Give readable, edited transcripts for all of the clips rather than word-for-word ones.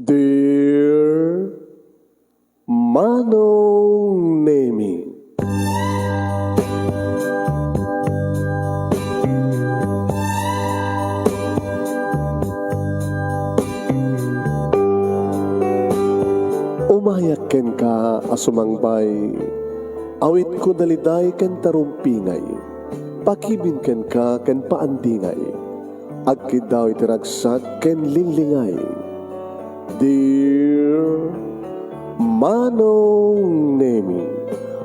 Dear Manong Nemi, umayak ken ka asumangbay, awit ko daliday ken tarumpingay, pakibin ken ka ken paandingay, agkid daw itiragsak ken linglingay. Dear Manong Nemi,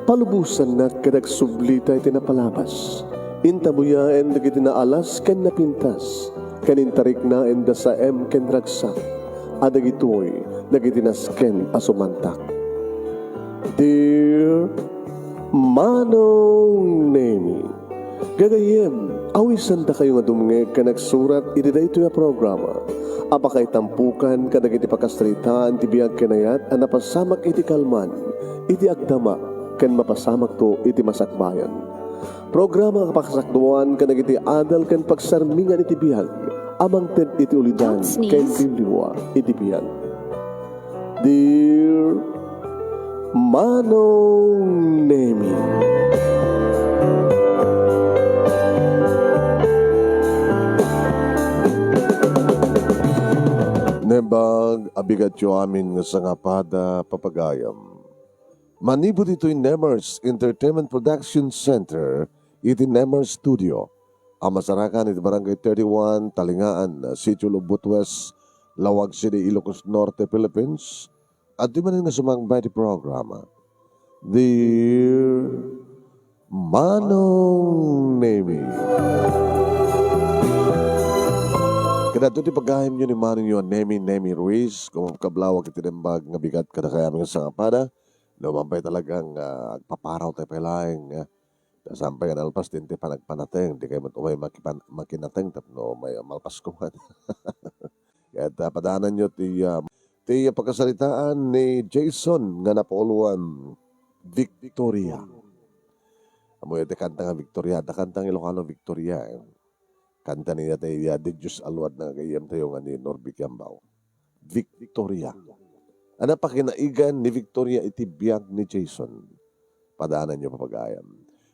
palubusan na kadagsublita iti napalabas. Intabuya en dagiti naalas ken napintas, kanintarik na en da sa ken ragsak, adagitoy dagiti nasken asumantak. Dear Manong Nemi, gagayem, awisan da kayo nga dumngeg ka nagsurat iti daytoy a programa. Apakay tampukan kadagiti pakastritaan ti biag kanayat a napasamak iti kalman, iti agdama, ken mapasamak to iti masakbayan. Programa kapakasakduan kadagiti adal ken pagsarmingan iti biag, amang ted iti ulidan ken bibliwa iti biag. Dear Manong Nemi, Nebag abigat yo amin nga sangapada papagayam. Manibod ito'y Nemers Entertainment Production Center, iti Nemers Studio. Ang masarakan iti Barangay 31, Talingaan, Sitio Lubot West, Lawag City, Ilocos Norte, Philippines. At di man nga sumangbay di programa. Dear Manong Nemi, kada ito ti paghahim nyo ni Manong yun, Nemi Ruiz, kung kablawag itinembag nga bigat kada kaya mga sangapada, lumampay talagang agpaparaw tayo pailaing, sampay nga nalpas din ti panagpanateng, di kayo matumay makinateng, tapno may malpas ko man. Kaya padaanan nyo ti pagkasalitaan ni Jason nga napoluan Victoria. Amoy ti kanta nga Victoria, da kantang Ilocano Victoria. Kanta niya tayo, di Diyos alwad na kayam tayo nga ni Norbik Yambaw. Victoria. Ano pa kinaigan ni Victoria iti biyag ni Jason? Padaanan niyo papagayam.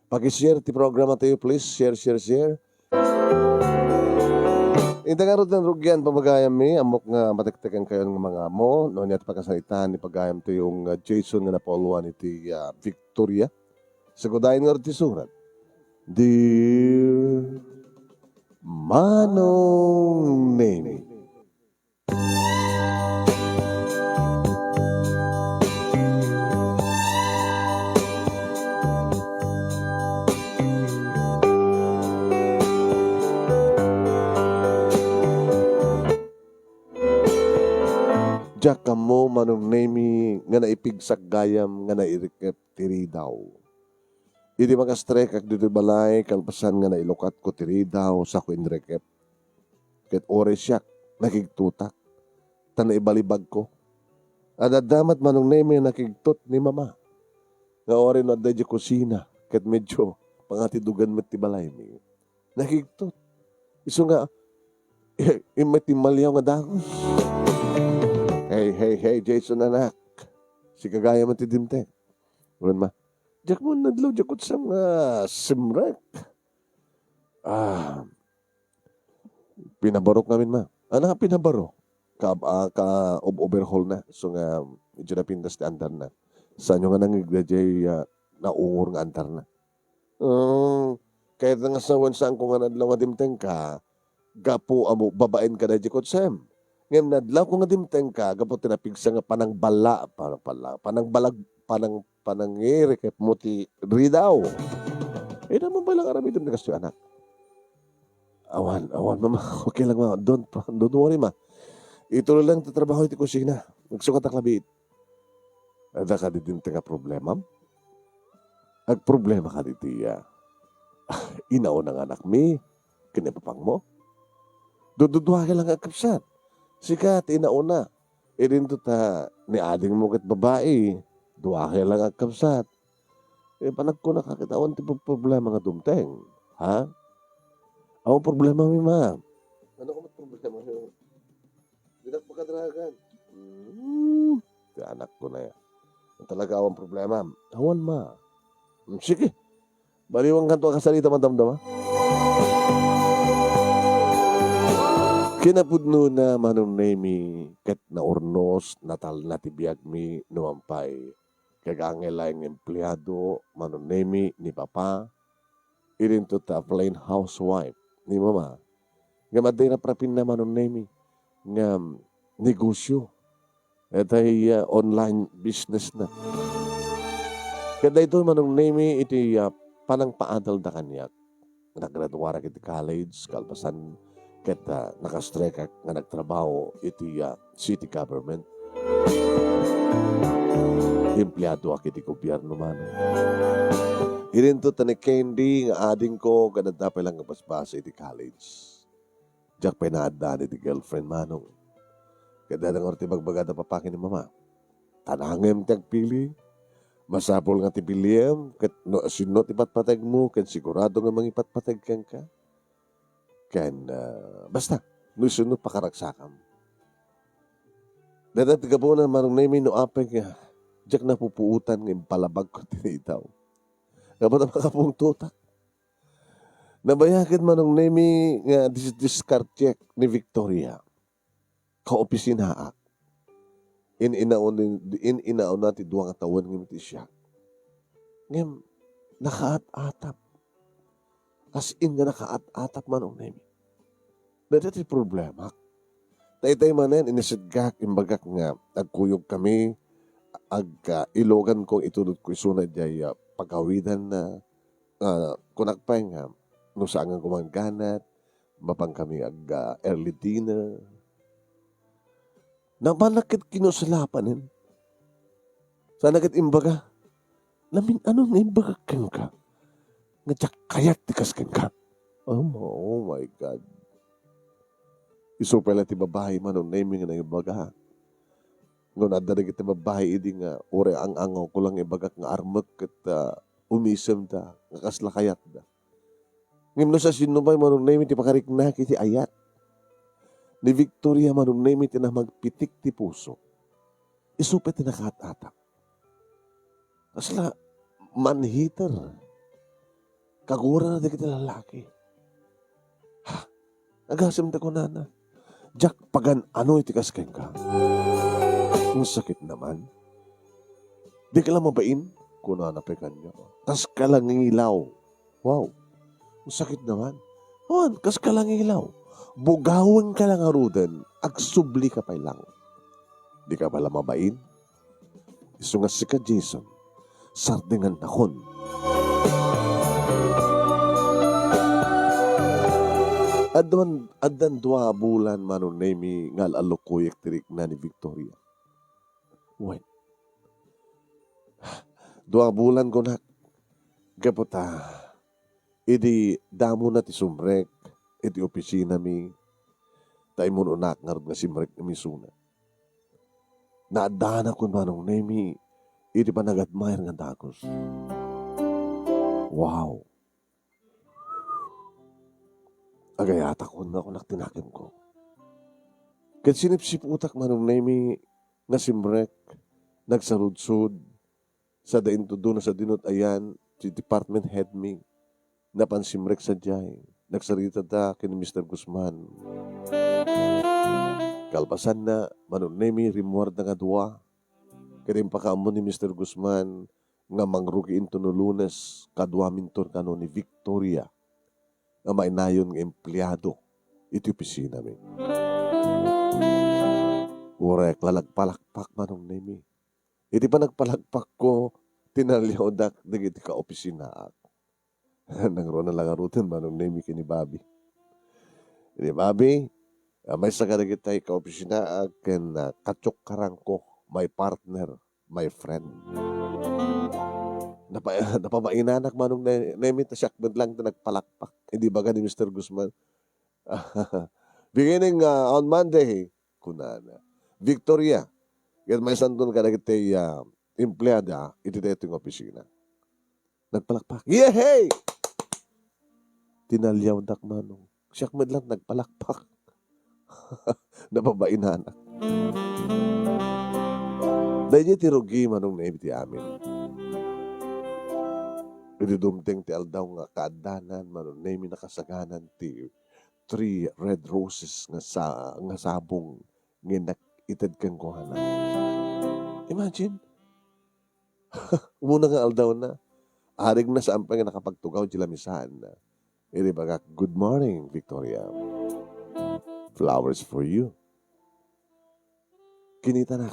Pag-share ti programa tayo, please. Share. Intagarod ng rugyan papagayam mi. Amok nga matiktikan kayo ng mga mo. Noon niya pagkasalitaan ni pagayam tayo yung Jason nga napoluan iti Victoria. Sagudayin nga rin surat. Dear Manong Nemi, Diyak kamo Manong Nemi nga naipigsak gayam nga nairikep tiri daw. Iti makastrek ak dito balay kalpasan nga nailukat ko tiri daw sa ko inrekep. Ket ore siyak nakigtutak. Tan ibalibag ko. Adadamat Manong Nemi nakigtot ni mama. Nga ore no adda di kusina ket medyo pangatidugan met ti balay mi. Nakigtot. Isu nga imeti malyaw nga dagos. Hey, Jason anak. Si kagaya man ti dimte. Ulan ma. Diyak mo nadlaw, diyak ko sa mga simrek. Pinabarok namin ma. Ano nga pinabarok? Overhaul na. So nga, medyo na pindas ti andar na. Saan nyo nga nangiglajay naungor nga andar na. Kahit nga saan ko nga nadlaw nga dimteng ka, gapo amo, babaen ka na diyak ko sa ngayon nadlaw ko nga dimteng ka, gapo tinapigsa nga panangiri kay muti ridaw. Naman ba lang aramidin na kasto anak? Awan, mama. Okay lang ma. Don't worry ma. Ituloy lang tatrabaho iti kusina. Nagsukat ang labit. Ada ka din nga problema? Ag problema ka diti inaon ang anak mi. Kinapapang mo. Dududuha ka lang agkapsat. Sikat, inauna. Irin to ta, ni ading mo kat babae, duwake lang ang kapsat. Panag ko nakakitawan ti problema nga dumteng. Ha? Ako problema mi ma. Ano ko problema mi? Di na pagkadragan. Anak ko na yan. Talaga awang problema. Awan ma. Sige. Baliwang kanto ang kasalita madamdama. Kinapudno na manong nemi ket na urnos natal na tibiyag mi nuampay. Kagangelaing empleyado manong nemi ni papa. Irin to ta plain housewife ni mama. Nga maday na prapin na manong nemi. Nga negosyo. Ito ay online business na. Kada ito manong nemi iti panang paadal da kanyak. Naggraduara kiti college, kalpasan kita nakastreka nga nagtrabaho iti city government. Empleyado ako iti gobyerno man. Irinto tani Candy nga ading ko ganadapay lang nga basbasa iti college. Diyak pinaadaan iti girlfriend manong. Kada nang orti magbagada papakin ni mama. Tanangem tiyag pili. Masapol nga ti piliem. Kat no, sino ti patpatag mo. Kat sigurado nga mangipatpatag kang ka. Kan, basta, no sunod pakaragsakam. Dadat ka po na marong na no apay nga, diyak na pupuutan ng palabag ko tinitaw. Kapag na makapong tutak. Nabayakin manong nemi nga discard check ni Victoria. Kaopisinaak. In-inaon natin duwang katawan ng imiti siya. Ngayon, nakaat-atap. As in nga nakaat-atap manong nemi. Dito ti problema. Tay-tay manen, inisidgak, imbagak nga, agkuyog kami, ilogan kong itulod ko isunad jay pagkawidan na kunakpay nga, no saan nga gumangganat, mapang kami early dinner. Namanakit kinusalapanin. Sana kat imbaga, namin anong imbaga kang ka? Nga tsak kayat tikas kang ka. Oh my God. Isupela ti babae man nung naming nga ibaga. Nung nadarig iti babae, idi nga, ure ang angaw ko lang ibagak nga armak at umisem da, nga kasla kayat da. Ngayon sa sinubay man nung naming ti pakariknak iti ayat. Ni Victoria man nung naming ti na magpitik ti puso. Isupet ti nakaat-atak. Kasla, manhitter. Kagura na di kita lalaki. Ha? Agasim da ko na. Jack, pagan ano itikas keng ka? Ang sakit naman. Di ka lang mabain kung nanapikan niya. Kas ka lang ilaw. Wow. Ang sakit naman. Juan, kas ka lang ilaw. Bugawin ka lang arudan. Agsubli ka pa lang. Di ka pala mabain. Isungas si ka Jason. Sardingan nakon. Adan 2 bulan manon nemi ngal alukuyek tirik na ni Victoria. Wait. 2 bulan ko na. Kaputa. Idi damo na ti sumrek. Iti opisina mi. Tayo mo unak nga nga simrek na misuna. Naadana ko manong nemi. Idi pa nag-admire nga dagos. Wow. Agayata ko na ako naktinakim ko. Kat sinipsip utak manong nemi nga simrek, nagsarudsud, sa dain to doon sa dinot ayan, si department head mi, napansimrek sa jay, nagsarita da kini Mr. Guzman. Kalpasan na, manong nemi rimuar na nga 2, kirim pa kaamo ni Mr. Guzman, nga mangrugiin to no Lunes, kadwa mintor kano ni Victoria, nga mainayon ng empleyado iti opisina mi. Urek, lalagpalakpak manong nemi. Iti pa nagpalagpak ko, tinalyaw dak iti ka opisina ak. Nangro na lang arutin manong nemi kini Bobby. Kini Bobby, may sagaragit tayo ka opisina ak, ken katsok karangko, my partner, my friend. Napabainanak manong nemi, tasyakbad lang na nagpalakpak. Hindi baga ni Mr. Guzman. Beginning on Monday, kunana. Victoria, yan may sandun ka nagitay empleyada, iti dito yung opisina. Nagpalakpak. Yehey! Tinalyaw dak manong. Siyakbad lang nagpalakpak. Napabainanak. Dahil ti rugi manong na ti amin. Idudumteng ti aldaw nga kaadanan manon na nakasaganan ti 3 red roses nga sabong nga itad kang kuhana. Imagine, umuna nga aldaw na, arig na saan pa nga nakapagtugaw di lamisan na. Iri bagak, good morning, Victoria. Flowers for you. Kinita na.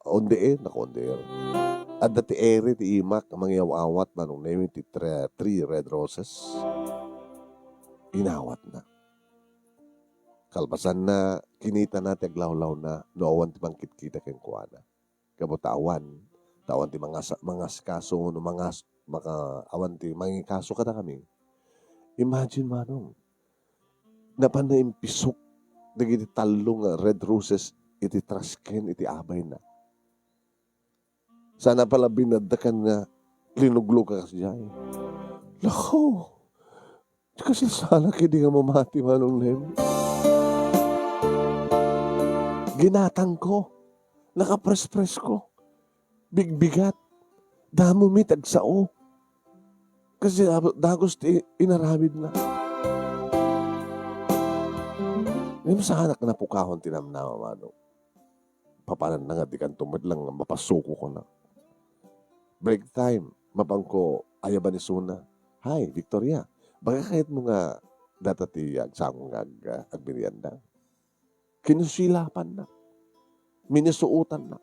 Onde at dati eri ti imak mga awat manong name ti 3 red roses. Inawat na. Kalpasan na kinita na ti aglawlaw na noawan ti bangkit kita ken kuana. Kabutawan ti mga kaso no mga awan ti mga kaso kada kami. Imagine manong napanayimpisok dagiti talong red roses iti trasken iti abay na. Sana pala binadakan nga linuglo ka kasi dyan. Lako! Kasi sana kidi nga mamati manong nem. Ginatang ko. Nakapres-pres ko. Bigbigat. Damo mi tagsao. Kasi dagos inaramid na. Ngayon sa anak na pukahon tinamnawa manong. Papanan na nga di kan tumad lang mapasuko ko na. Break time, mapangko ayaban ni Suna. Hi, Victoria. Baka kahit mo nga datati agsangong agbirianda. Kinusilapan na. Minisuutan na.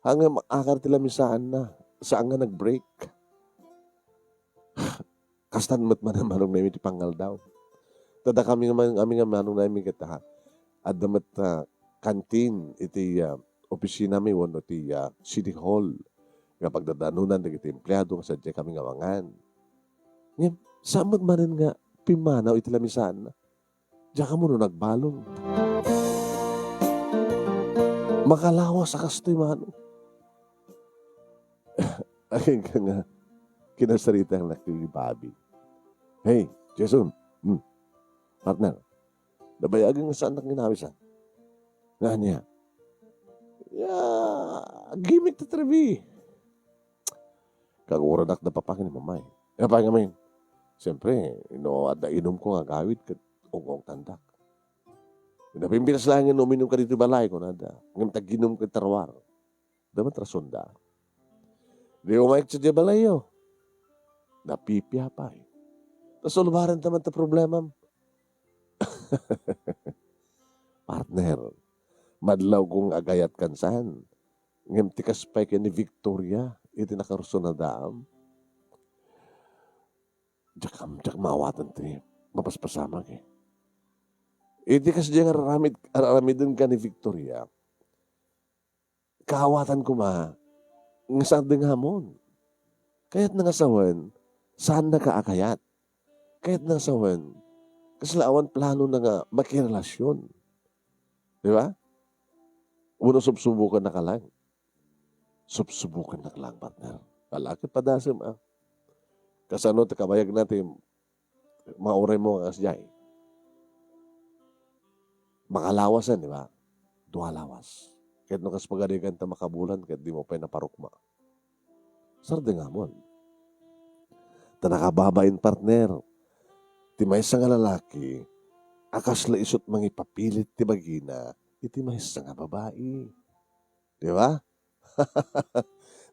Hanggang makakar tila misaan na. Saan nga nag-break. Kastan mo't manong namin ipangal daw. Tada kami nga manong namin kita ha. At damat kantin iti opisina mi wano ti City Hall. Nga pagdadanunan ng iti empleyado nga sadya kami nga wangan. Ngayon, saan magmanan nga pimanaw iti lamisan na? Diyan ka mo no nagbalong. Makalawa sa kastoy manong. Aking ka nga kinasarita ang laki Bobby. Hey, Jason. Partner. Nabayagin nga saan na ginawisan? Nga niya. Gimmick to trabi. Kaguradak na papakin ni mamay. Papakin naman. Siyempre, ada inom ko nga gawid kat ugong tandak. Napimpinas lang nga uminom ka dito balay ko nada. Ngayon tag-inom ka tarwar. Damat rasunda. Di umayag sa balay yo. Napipya pa eh. Tapos ulubaran naman ta problema. Partner, madlaw kong agayat kansan. Ngayon tikas pa ni Victoria. Iti nakaruso na daam. Jak maawatan ti. Mapaspasamag eh. Iti kasi diyang aramidin ka ni Victoria. Kaawatan ko ma. Nga saan din hamon. Kaya't nangasawan, saan nakaakayat. Kaya't nangasawan, kaslaawan plano na nga makirelasyon. Di ba? Uno subsubukan na ka lang. Subsubukan na ka lang, partner. Lalaki padasim ah. Kasano te kabayag natin, mauray mo ang asyay. Makalawasan, di ba? Dualawas. Kahit nung kas pagadigan ta makabulan, kahit di mo pa naparukma. Sarde nga mo. Tanakababain partner. Ti may nga lalaki, akas la isot mangipapilit ti bagina, iti may nga babae. Di ba?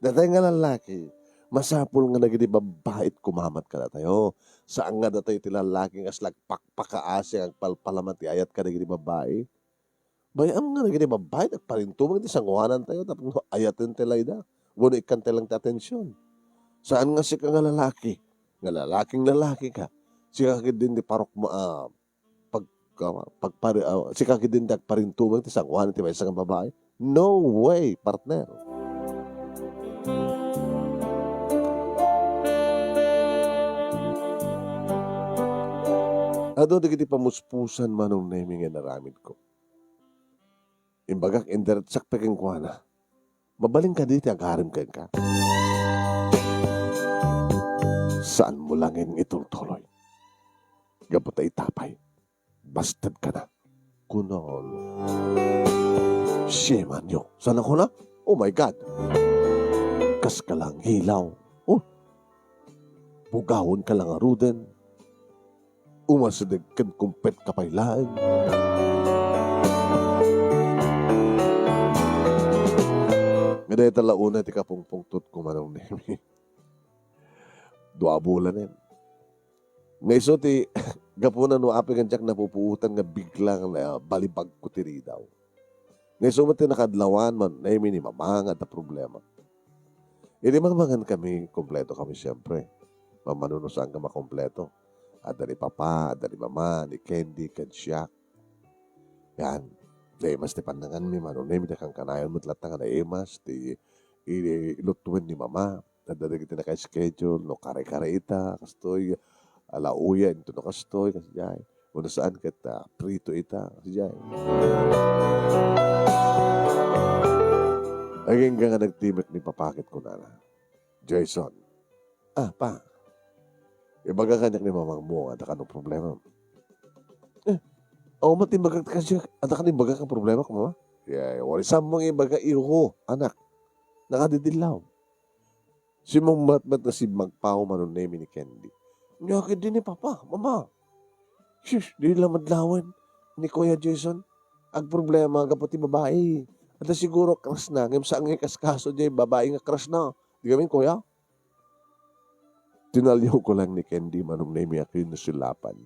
Datay nga lalaki, masapul nga nagidi babait kumamat ka na tayo. Saan nga datay ti lalaki nga slagpakpakaasi ang palpalamat ti ayat ka nagidi babae. Bayam nga nagidi babae, nagparintumang ti sanguhanan tayo, tapos ayatin ti layda. Wano ikan talang ti atensyon. Saan nga si ka nga lalaki? Nga lalaki ka. Si kakid din di parok si kakid din di parintumang ti sanguhanan ti may isang babae. No way, partner. Ado digiti pamuspusan manong naming nga naramid ko. Imbagak indiretsak peking kuana. Mabaling ka dito agarim ka. Saan mo langin itultuloy? Gabot ay tapay. busted ka na. Kunol. Shame on you. Sana ko na? Oh my God. Kas ka lang hilaw. Oh. Bugawon ka lang aruden. Umasadag kan kumpet kapaylaan. Ngayon talauna ti kapungpungtot ko manong nemi. Dua bulan yan. Ngayso ti gapunan no api kanjak napupuutan nga biglang na balibag ko tiri daw. Ngayso mo ti nakadlawan man nemi ni mamanga ta problema. Hindi mangmangan kami, kompleto kami siyempre. Mamanunusan ka makompleto. Ada ni Papa, ada ni Mama, ni Candy, kan Siak. Yan. Di mas ti pandangan mi manunay, mi kang kanayon mo tlatang na emas, ti ilutuin ni Mama. Ada na kita na schedule no kare-kare ita, kastoy, alauya, ito no kastoy, kasi jay. Muna saan kita, prito ita, kasi jay. Aging nga nagtimit ni papakit ko na Jason. Pa. Ibaga kanyak ni mamang mo, ada ka ng problema. Matimbagag ka siya, ada ka nimbaga kang problema ko, mama? Yeah, wala samang ibaga iho, anak. Nakadidilaw. Si mong matmat na si magpaw manunemi ni Candy. Nyakit din ni Papa, Mama. Shush, di lang madlawan ni Kuya Jason. Ang problema kapati babae. At siguro crush na. Ngayon saan nga kaskaso dyan, babae nga crush na. Di kami, Kuya? Tinalyaw ko lang ni Candy manunemi ako yung nasilapan.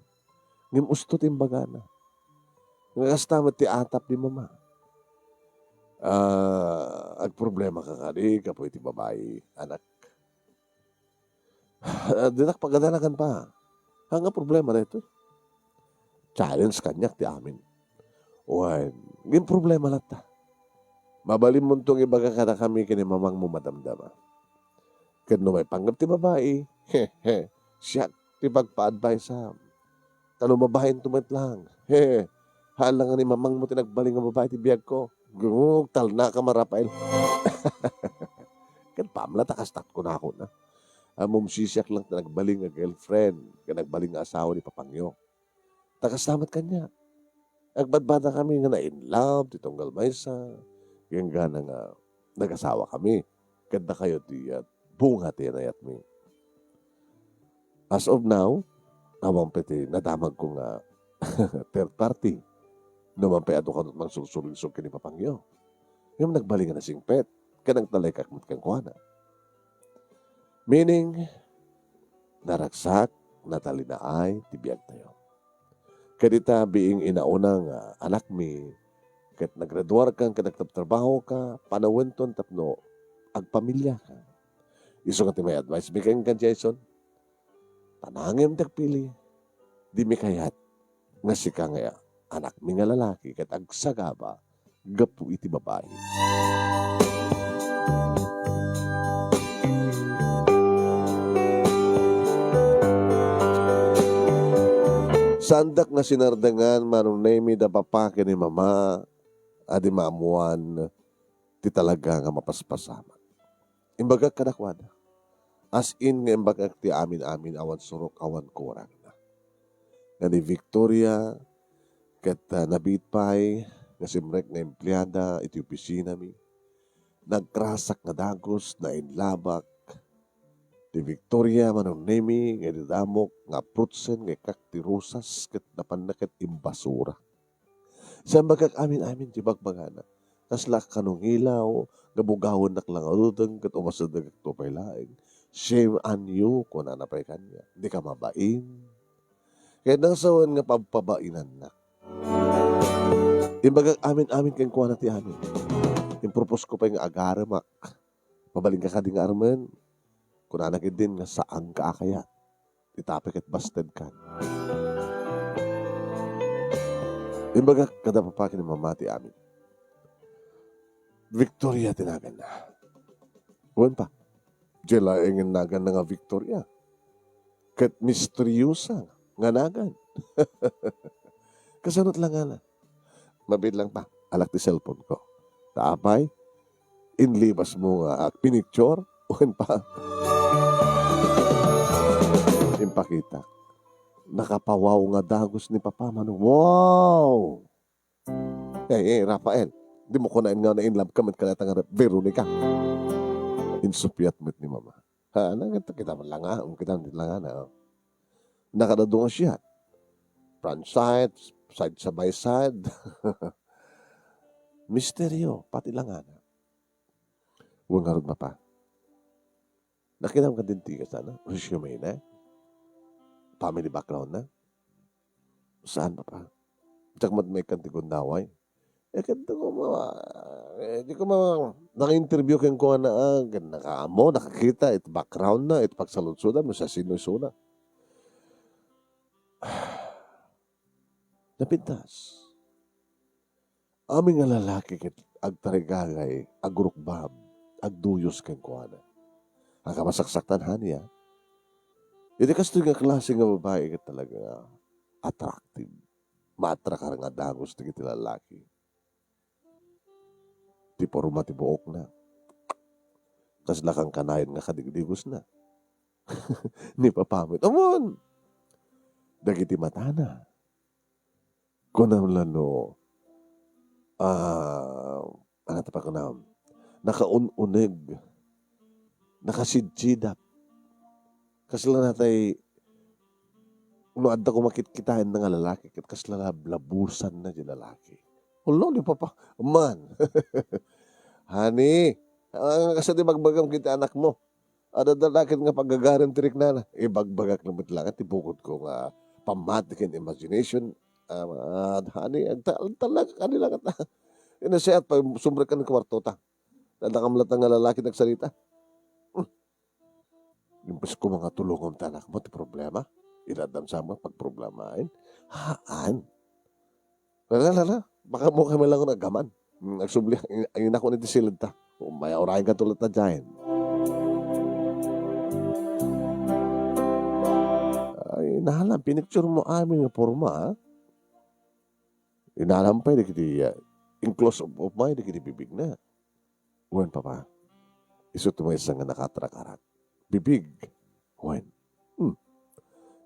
Ngayon usto timbaga na. Ngakastamat ti atap ni Mama. Ang problema ka ka di, kapoy ti babae, anak. Dinak pagadalagan pa. Hanga problema na ito. Challenge kanyak ti amin. Wan, ngin problema lang ta. Mabalim mo itong ibaga ka na kami kini mamang mo madamdama. Kano may panggap ti babae, siya ti pagpa-advise ha. Tano babaeng tumat lang. Halang ni mamang mo tinagbaling ang babae ti biyag ko. Tal na ka marapail. Kan pamla takastat ko na ako na. Mumsisyak lang na nagbaling nga girlfriend, nga nagbaling nga asawa ni Papangyo. Takastamat kanya. Agbadbada kami nga na in love, titong galmaysa, yung gana nga nag-asawa kami. Kanda kayo di bunga tinayat mi. As of now, awang peti nadamag ko nga third party. Naman pa ato kanot mang sulsulisog kini Papangyo. Yung nagbaling nga na singpet, kanang talay kakmat kang kuwana. Meaning, naragsak, natalinaay, tibiyag tayo. Kadita being inaunang anak mi, kat nagraduar kang, kat nagtrabaho ka, panawenton tapno, agpamilya ka. Iso nga may advice, bigyan ka Jason, tanangin tagpili, di mi kayat, nga si ka nga anak mi nga lalaki, kat agsagaba, gapu iti babae. Sandak na sinardangan manunemi da papake ni Mama adi maamuan ti talaga nga mapaspasama. Imbaga kadakwada. As in nga imbaga ti amin-amin awan surok awan kurang na. Nga ni Victoria ket nabitpay nga simrek nga empleyada iti opisina mi. Nagkrasak nga dagos na inlabak di Victoria manunemi nga didamok nga prutsen nga kakti rosas ket napannaket imbasura. Sa bagak amin-amin ti bagbagana. Kaslak kanong ilaw, gabugawon nak lang arudeng ket umasadag to pay laing. Shame on you kung nanapay kanya. Di ka mabain. Kaya nang sawan nga pagpabainan na. Imbagak amin-amin kang kuha na ti amin. Impropose ko pa yung agaramak. Mabaling ka ding armen. Kung nanakit din nga saan ka akayat, itapik at busted ka. Imbaga kada papakin ng mamati amin. Victoria tinagan na. Huwag pa. Diyala ingin nagan na nga Victoria. Kat misteryosa nga nagan. Kasanot lang nga na. Mabid lang pa. Alak ti cellphone ko. Taapay. Inlibas mo nga pinicture. Huwag pa. Impakita. nakapawaw nga dagos ni Papa man. Wow! Rafael, di mo kunain nga na in love ka man kanata nga Veronica. Insupyat mo't ni Mama. Kita man lang kita man lang na. Nakadadunga siya. Front side sa by side. Misteryo, pati lang na. Huwag nga rin Papa. Nakinam ka din tigas na, resume na, family background na. Saan Papa? Tsaka may kantikong daway. Di ko naka-interview kayong ko na, nakaamo, nakakita, ito background na, ito pagsalunsudan mo sa sinusuna. Napintas. Aming nga lalaki kit agtarigagay, agrukbab, agduyos kayong ko na. Ang kamasaksaktan niya. Hindi kasi nga klase nga babae ka talaga attractive. Matra ka nga dagos na kita lalaki. Tipo rumatibuok na. Kasla kang kanayon nga kadigdigos na. Ni papamit. Amon! Dagiti mata na. Kunam lano, ano pa kunam, nakaununeg, nakasidsidap. Kasla natay, umaad ko makitkitain ng lalaki, kasla labusan na di lalaki. Hulo, di pa. Man. Honey, kasi di bagbagam kita anak mo. Ada dalakit nga paggagaran tirik na. Bagbagak naman lang at ibukod ko nga pamatikin imagination. Honey, talaga kanila ka ta. Inasayat pa, sumbre ka ng kwarto ta. Nadakamlat nga lalaki nagsalita. Yung ko mga tulungan tanak mo, ti problema. Iradam sama pagproblemain. Haan. Lala. Baka mo kami lang nagaman. Nagsubli, ayun ako nito silid ta. Maya orahin ka tulad na dyan. Ay, nahalam, pinicture mo amin nga forma, ha? Inalam pa, di kiti, in close of mind, di kiti bibig na. Uwan, Papa. Isot mo isang nga nakatrakarat. Bibig. Uwan.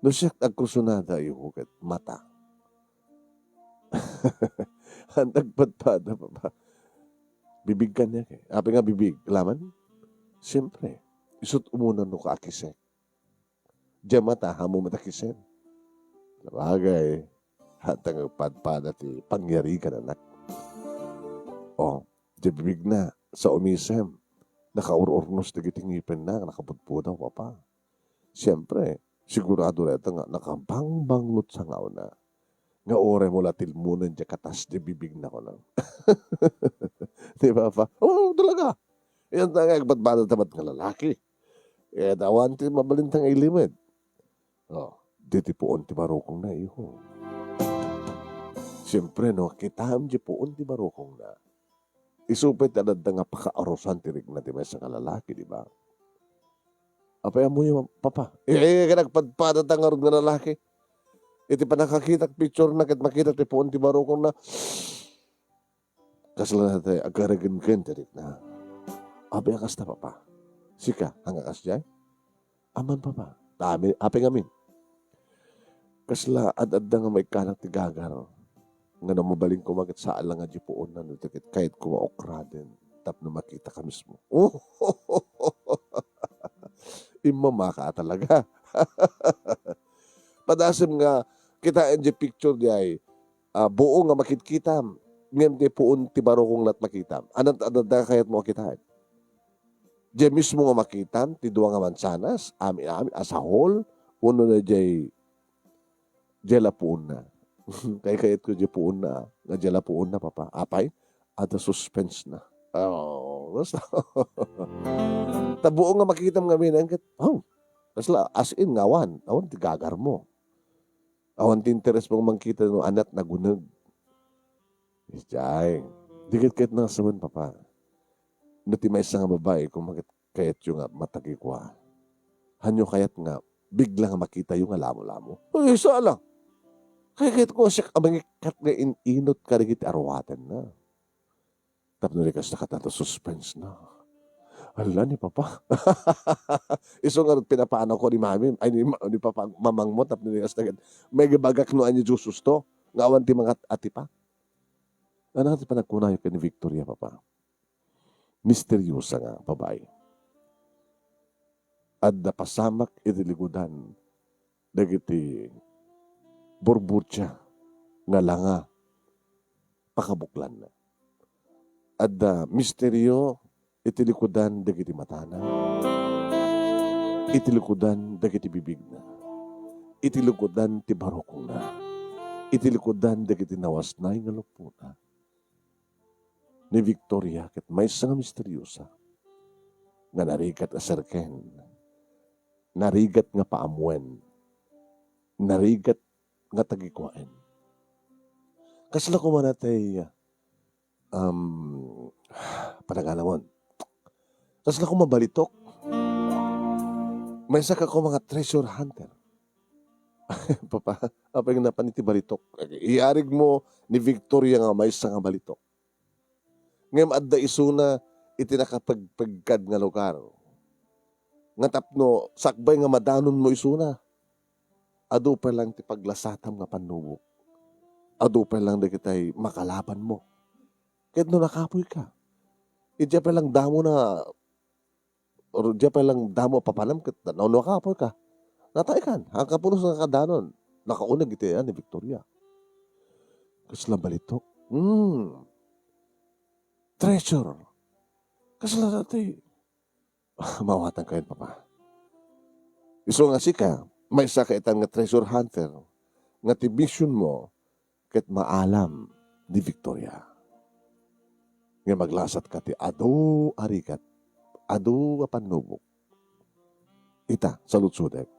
No siya agkusunada yung hukat, mata. Nagpadpada pa ba? Bibig ka niya. Api nga bibig. Laman? Siyempre. Isot umunan no ka akisek. Diyan mata, hamo matakisen. Sabagay. Hatang padpada ti pangyari ka na nak. Diyan bibig na. Sa umisem. Nakaururnos na gitingipin na. Nakapudpudaw pa pa. Siyempre. Sigurado na ito nga. Nakabangbangnot sa ngaw na. Nga ore mo latil muna dyan katas di bibig na ko lang. Di ba pa? Talaga. Yan nga, agbat-bata tamat nga lalaki. Dawan ti mabalintang ilimid. Diti poon ti marukong na iho. Siyempre, no, kitam di poon ti marukong na. Isupit na nga paka-arosan ti rig na ti may sa lalaki, di ba? Apaya mo yung Papa. Nagpadpada nga rin nga lalaki. Iti pa nakakita picture na kat makita ti poon ti barukong na kasala natin agaragan-gan tarik na. Abi akas na Papa. Sika, hanggang kas dyan? Aman Papa. Dami, api ngamin. Kasla ad-ad nga may kanak ti gagar. Nga na mabaling kumagat sa alang nga di poon na nutikit kahit kumaokra din. Tap na makita ka mismo. Imamaka talaga. Padasim nga kita di picture di ay buo nga makikita ngayon di puon ti barokong lat makita anat adada kayat mo kitaan di mismo nga makita ti duwa nga mansanas ami as a whole uno na di jela puon na kayat ko di puon na nga jela puon na Papa apay ada suspense na gusto tabuo nga makita nga minangkit kasla as in ngawan ti gagar mo. Awan ti interes mong mangkita no anak na gunag. Isjay. Dikit-kit na saman Papa. Nuti may isang babae kung makit kayat yung matagi kwa. Hanyo kayat nga bigla nga makita yung alamo-lamo. Isa lang. Kayat ko siya amangikat nga inot karigit arwatan na. Tapos narikas na katato suspense na. Hala ni papa. Isu nga pinapaanaw ko ni mami ay ni papa mamangmot tapno ni astagad. May gibagak no anyo Diyos susto, nga awan ti mga ati pa. Ano ti panagkunayo ken ni Victoria papa. Misteryosa nga babae. Adda pasamak iti ligudan dagiti burburtya nga langa pakabuklan na. Adda misteryo iti likudan dagiti matana. Iti likudan dagiti bibig na. Iti likudan ti barokong na. Iti likudan dagiti nawasnay nga lupo na. Ni Victoria ket maysa nga misteryosa nga narigat aserken. Narigat nga paamwen. Narigat nga tagikwaen. Kasla ko man natay panagalamon. Kasla ko mabalitok. May saka ko mga treasure hunter. Papa, apa yung napaniti balitok? Iarig mo ni Victoria nga may nga balitok. Ngayon adda isuna iti nakapagpagkad nga lugar. Nga tapno, sakbay nga madanon mo isuna. Ado pa lang ti paglasatam nga panubok. Ado pa lang na kita'y makalaban mo. Kahit no nakapoy ka. Idya pa lang damo na, or idya pa lang damo papanam, kahit no nakapoy ka. Nataikan, ang kapunos nga kadanon. Nakaunag iti ni Victoria. Kasla balitok. Treasure. Kasla natin. Mawatan kayo, papa. Iso nga sika, may sakaitan nga treasure hunter, nga ti vision mo, ket maalam ni Victoria. Nga maglasat ka ti ado arigat, ado apanubok. Ita, salutsudek.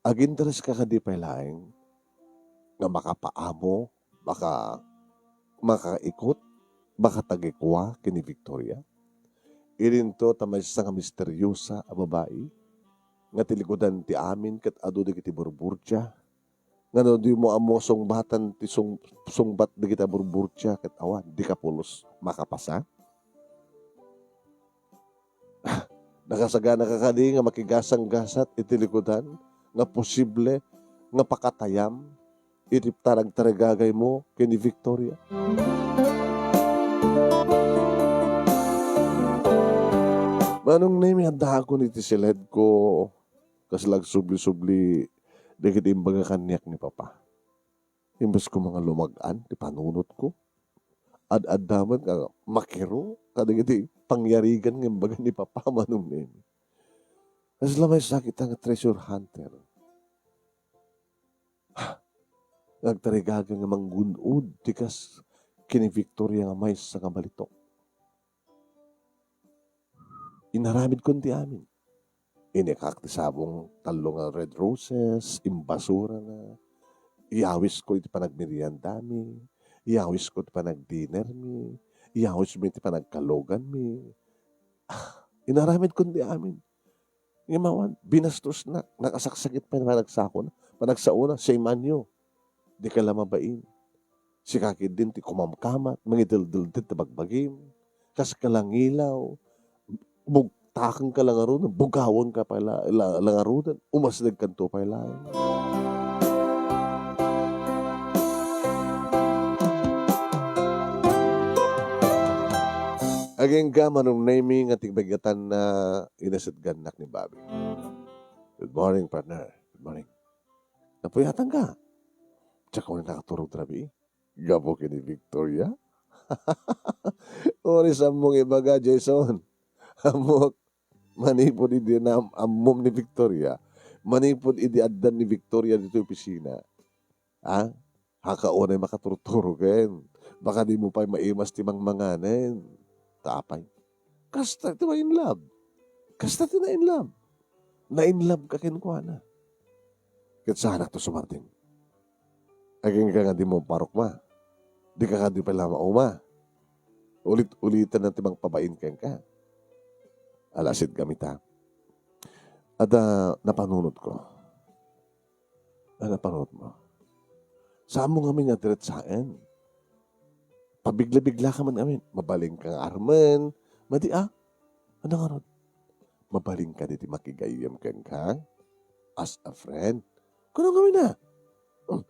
Aginteres ka kadi pailaeng, nga makapaamo, makaikot, makatagikwa kini Victoria. Irinto tamay sa nga misteryosa a babae, nga tilikudan ti amin ket adu dagiti burburtya, nga no di mo amo sungbatan ti sungbat dagiti burburtya ket awan di ka pulos makapasa. Nakasagana ka kadi nga makigasang gasat iti likudan nga posible nga pakatayam iti tarag-taragagay mo kini Victoria. Manong na yung ko iti silid ko kaslag subli-subli dagiti imbaga kanyak ni papa. Imbes ko mga lumagaan, ti panunot ko. Ad-ad daman ka makiro, kadagiti pangyarigan ng imbaga ni papa manong na yun. Kasla may sakit ang treasure hunter. Nagtarigaga nga manggunod, tikas kini Victoria nga may sa nga balitok. Inaramid ko ti amin. Inikak ti sabong talo nga red roses, imbasura na. Iyawis ko iti panagmerienda mi. Iyawis ko iti panagdinner mi. Iyawis mi iti panagkalogan mi. Inaramid ko ti amin. Imawan, binastos na. Nakasaksakit pa na panagsako na. Panagsauna, say manyo. Di ka lamabain. Si kakid din ti kumamkamat. Mangidildil din ti bagbagim. Kas kalangilaw. Bugtakan ka lang arunan, bugawon ka pa lang arunan, umasdag kanto pa lang. Aging gamanong naming at tigbagatan na inasid ganak ni Bobby. Good morning, partner. Good morning. Napuyatan ka. Tsaka ko na nakaturog trabi. Gapo kini Victoria. Oris among ibaga, Jason. Amok manipod idi na amom ni Victoria. Manipod idi addan ni Victoria dito opisina. Hakaunay makaturturo ken. Baka di mo pa maimas ti mangmanganen. Tapay. Kasta ti in love. Kasta ti na in love. Na in love ka kinukuha. Ket sa anak to sumarting. Aging ka nga di mo parok ma. Di ka di pala mauma. Ulit-ulitan na timang pabain ken ka. Alasid kami ta. Ada napanunod ko. Napanunod mo. Saan mo kami nga direct saan? Pabigla-bigla ka man amin. Mabaling kang arman. Madi Ano nga ron? Mabaling ka diti makigayam ken ka as a friend. Kuno kami na. Hmm.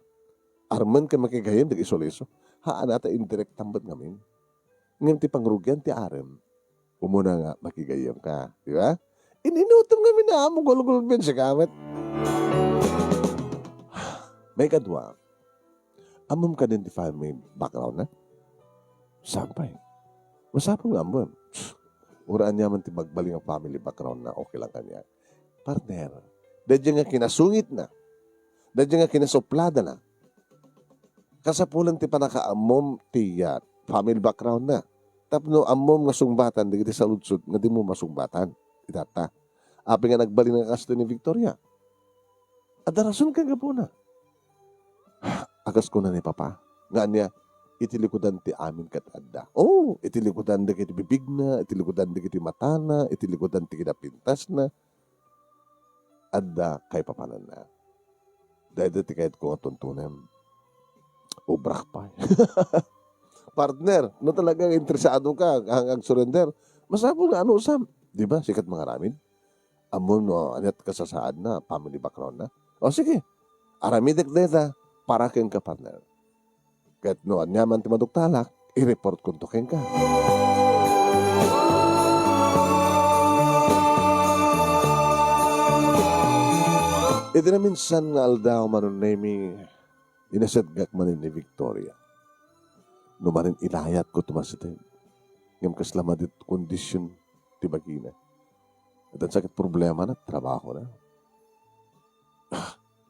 Arman ka makigayam di isoleso. Haan ata indirect tambat ngamin. Ngayon ti pangrugyan ti arem. Umuna nga makigayam ka. Di ba? Ininutom kami na amo gulgul ben sa kamet. May kadwa. Amom ka din ti family background na. Sampay. Masapang nga mo. Uraan niya man ti magbaling ang family background na okay lang kanya. Partner. Dadya nga kinasungit na. Dadya nga kinasuplada na. Kasapulan ti panakaamom ti family background na. Tapno amom nga sungbatan di sa lutsod nga di mo masungbatan. Itata. Api nga nagbaling ng kasto ni Victoria. Adarason ka nga po na. Agas ko na ni Papa. Nga niya, itilikudan ti amin kat adda. Oh, itilikudan di kiti bibig na, itilikudan di kiti mata na, itilikudan ti kita pintas na. Adda kay papanan na. Dahil ti kahit ko tuntunan. Ubrak pa. Partner, no talagang interesado ka hanggang surrender. Masabong na ano usam. Di ba? Sikat mga ramin. Amon no, anyat kasasaad na, family background na. O sige, aramidek deta, para ken ka partner. Kahit no, anyaman ti maduktalak, i-report kung to ken ka. Ito na minsan nga aldaw manon nemi, inasadgak manin ni Victoria. No manin ilayat ko tumasitin. Ngam kaslama dit kondisyon ti bagina. At ang sakit problema na, trabaho na.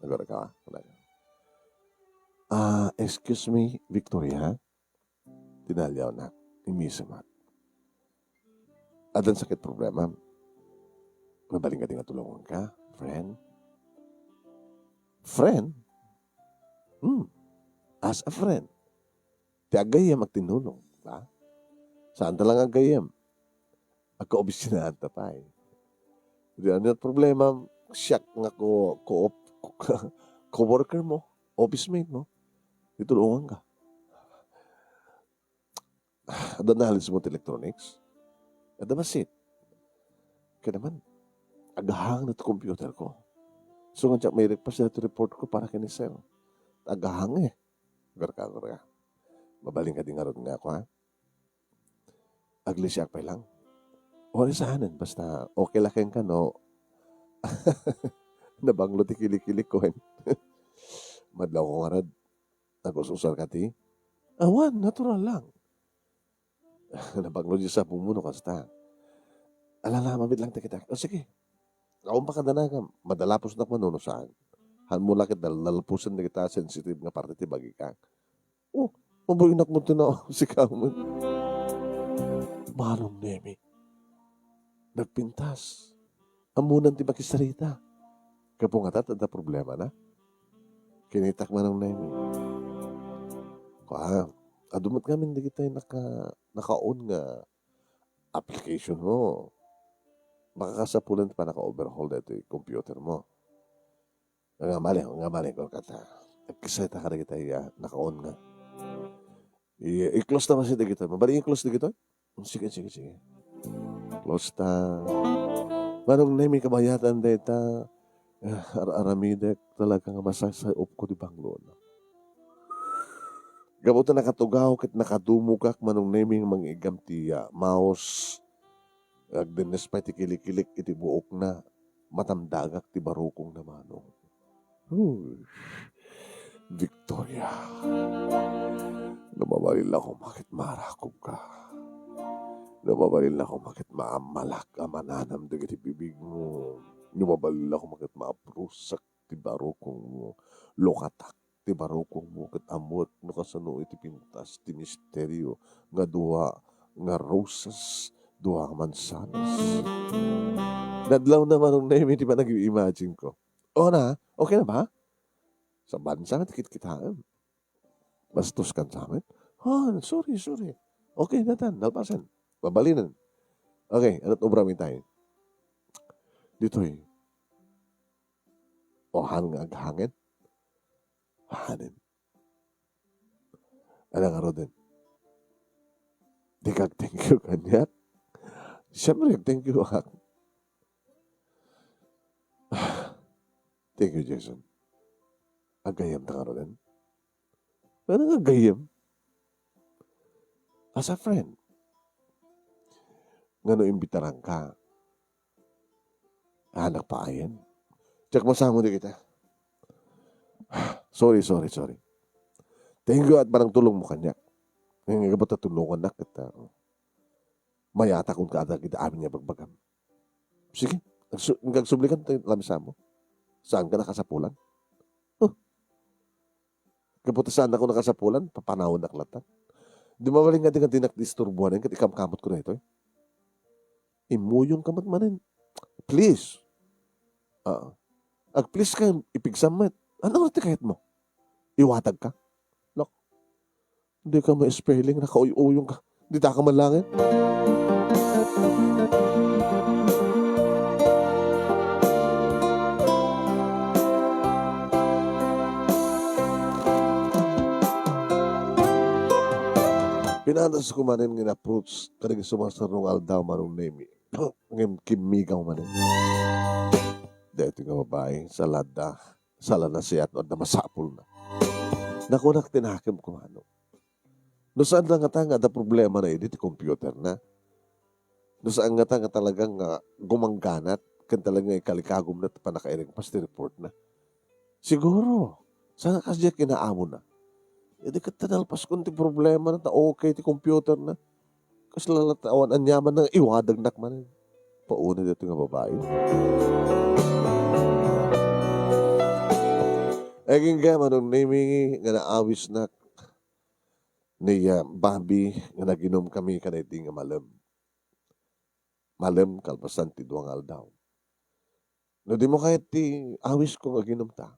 Nagora ka. Excuse me, Victoria. Tinalyaw na. Imisamat. At ang sakit problema. Mabaling ka din nga tulungan ka, friend. Friend? As a friend. Ti agayam agtinulong. Ba? Saan talang agayam? Agka-obisinahan ta pa eh. Di ano yung problema? Siyak nga co-worker mo, office mate mo, itulungan ka. Ada nahalis mo electronics? Ada masit? Kaya naman, agahang na ito computer ko. So nga may request na ito report ko para kinisel. Agahang eh. Garka. Mabaling ka din nga ron nga ako ha. Agli siya pa lang. Wala sahanan, basta okay lang ka, no? Nabanglo ti kilik-kilik ko. Madlaw ko nga rad. Nagususar ka ti. Awan, natural lang. Nabanglo di sa bumuno kasta. Alala, mabit lang kita. O sige, kaon pa ka na nga. Madalapos na manuno saan. Han mo lakit lalapusan na kita sensitive nga parte ti bagi ka. Oh, mabuinak mo ito na si Kaman. Manong Nemi. Nagpintas. Amunan ti makisarita. Kapungatat at problema na. Kinitak man ng Nemi. Adumat kami hindi kita naka-on nga application mo. Makakasapulan pa naka-overhaul na ito yung computer mo. Nga mali ko kata. Nagkisarita ka na kita naka-on nga. I-close na kasi na kita. Mabali i-close na kita? Sige. Close ta. Manong Nemi kabayatan data. Aramidek talaga nga masasayop ko di banglo. Gabuta nakatugaw kit nakadumugak manong Nemi mga igam ti mouse. Agdenes pa ti kilik-kilik iti buok na. Matamdagak ti barukong na manong. Victoria. Namabalil ako bakit marakog ka. Namabalil ako bakit maamalak amananam dagiti bibig mo. Namabalil ako bakit maaprusak ti barukong mo. Lokatak ti barukong mo kat amot no kasano iti pintas ti misteryo nga duha nga roses duha mansanas. Nadlaw naman nung Nemi di ba nag-imagine ko. O na, okay na ba? Sa bansa tikit-kitaan. Bastos kan sa amin. Sorry. Okay, natan, nalpasan. Babalinan. Okay, ano't obramin tayo? Dito'y aghangin. Hanin. Alang araw din. Di kag thank you kanyat. Siyempre, thank you. Thank you, Jason. Agayam ta nga rin. Ano nga agayam? As a friend. Nga no imbitaran ka. Anak pa ayan. Tsak masamo di kita. Sorry. Thank you at parang tulong mo kanya. Ngayon nga ba tulungan na kita? Mayata kung kaada kita amin niya bagbagam. Sige, nagsublikan tayo lamisa mo. Saan ka nakasapulan? Kaputa saan ako nakasapulan, papanahon na klatan. Di mawaling nga din tinakdisturbuhan kat ikamkamot ko na ito. Imuyong kamat manin. Please. Ag please ka, ipigsamat. Ano nga kahit mo? Iwatag ka? Lok. Hindi ka may spelling, nakauy-uyong ka. Hindi ta ka malangin. Pinanas ko manin nga approach kanang sumasarong aldaw manong name. Ngem kimigaw manin. Dito nga babae, sala na siya at na masapul na. Nakunak tinakim ko ano. No saan nga tanga da problema na edit computer na. No saan nga tanga talagang gumangganat kan talagang ikalikagom na panakairing pasti report na. Siguro, saan kasi kinaamo na. Hindi ka tanalpas kung ti problema na okay ti computer na. Kasi lalatawan ang yaman ng iwadagnak man. Pauna dito nga babae. Eging ka manong naming nga naawis na ni Bambi nga naginom kami kanay di nga malam. Malam kalpasan ti duwang aldaw. No di mo kahit ti awis ko nga ginom ta.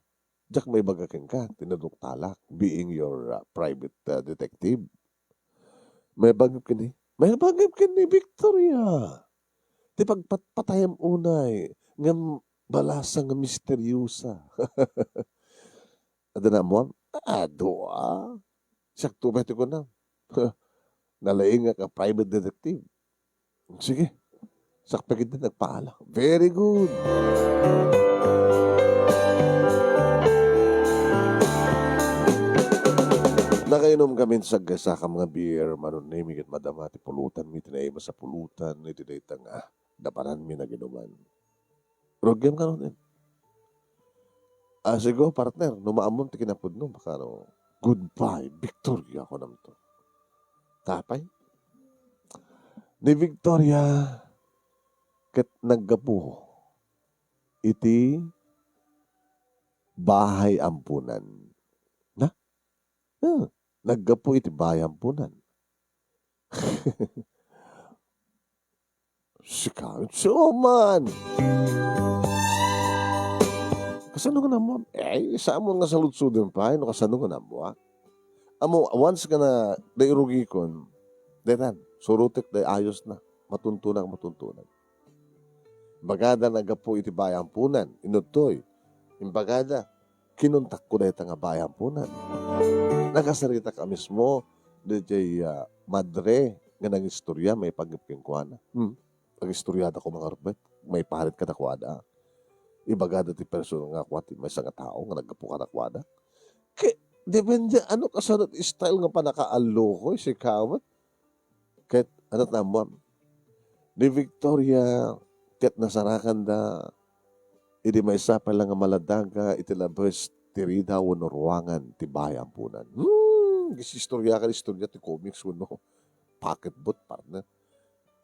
Diyak may bagaking ka, tinadok talak, being your private detective. May bagay kini, Victoria. Di pagpatayam unay, ngam balasa nga misteryosa. Ada na mo, doa. Sakto ba ko na. Nalaing ka private detective. Sige, sakpagin na nagpaala. Very good. Nakainom kami sa mga beer, manon na imigit madama, ti pulutan, mi tinay sa pulutan, iti daytang daparan mi naginuman. Rogyam ka nun. Sigo, partner, numaamon ti kinapod no, baka no, goodbye, Victoria ko nam to. Tapay? Ni Victoria, kat naggapo, iti bahay ampunan. Na? Naggapo iti bayan punan. Sikawit siya man. Kasano ka na mo? Isa mo nga sa lutsudin pa, no kasano ka na mo? Amo, once ka na dairugi kon, detan, surutik day ayos na, matuntunan. Bagada naggapo iti bayan punan, inutoy. Imbagada, kinuntak ko na ito nga bayan punan. Nakasarita ka mismo, DJ madre, nga nang istorya, may pagipking ko na. Pag-istoryada ko mga rubet, may paharit ka na kwada. Ibagada ti person nga kwati, may isang tao nga nagkapo ka na kwada. Depende, ano kasanot style nga pa nakaalo ko, si Kawat. Kahit, ano tamo, ni Victoria, kahit nasarakan da, hindi may isa pa lang nga maladaga, itilabas, tirida o ruwangan, tibayang punan. Istorya ti comics ko, no? Pocketbook, partner.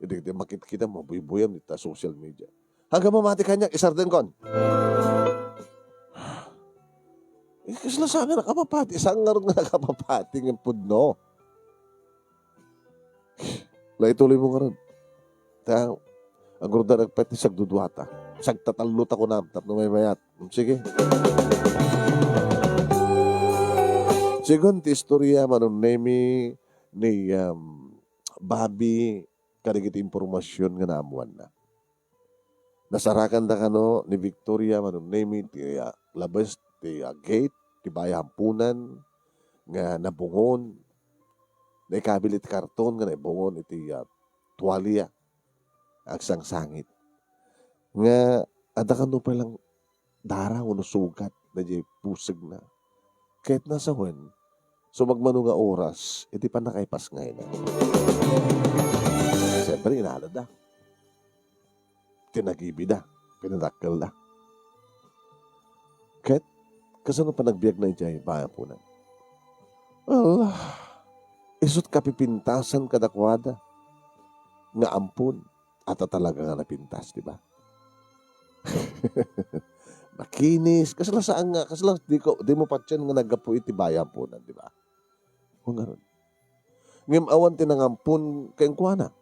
Hindi makikita mo, buy-buyam nita social media. Hanggang mamati kanya, isarden kon. Kasi lang sa akin nakapapati, isang nga rin nga nakapapati ng pudno. Laituloy mo nga rin. Ang gruda nagpati sagdudwata. Sagtatalot ako na, tapno may mayat. Sige. Sigon, ti istorya manon nemi ni Bobby karigit impormasyon nga naamuan na. Nasarakan da kano ni Victoria manon nemi ti labas ti gate, ti bayahampunan nga nabungon. Na ikabilit karton nga nabungon iti tuwalya. agsang sangit. Nga, ada ka no palang darang o sugat na di pusig na. Kahit nasa wen, so magmano nga oras, iti pa nakaipas ngayon na. Siyempre, inaalad na. Tinagibi na. Pinadakkel na. Kahit, kasano pa nagbiag na ijay, bayan po na. Allah, isot kapipintasan kadakwada. Nga ampun. Ata talaga nga napintas, di ba? Makinis. Kasala saan nga, kasala di mo patyan nga nagapu iti bayan po na, di ba? Kung gano'n. Ngayong awan tinangampun kayong kuwana.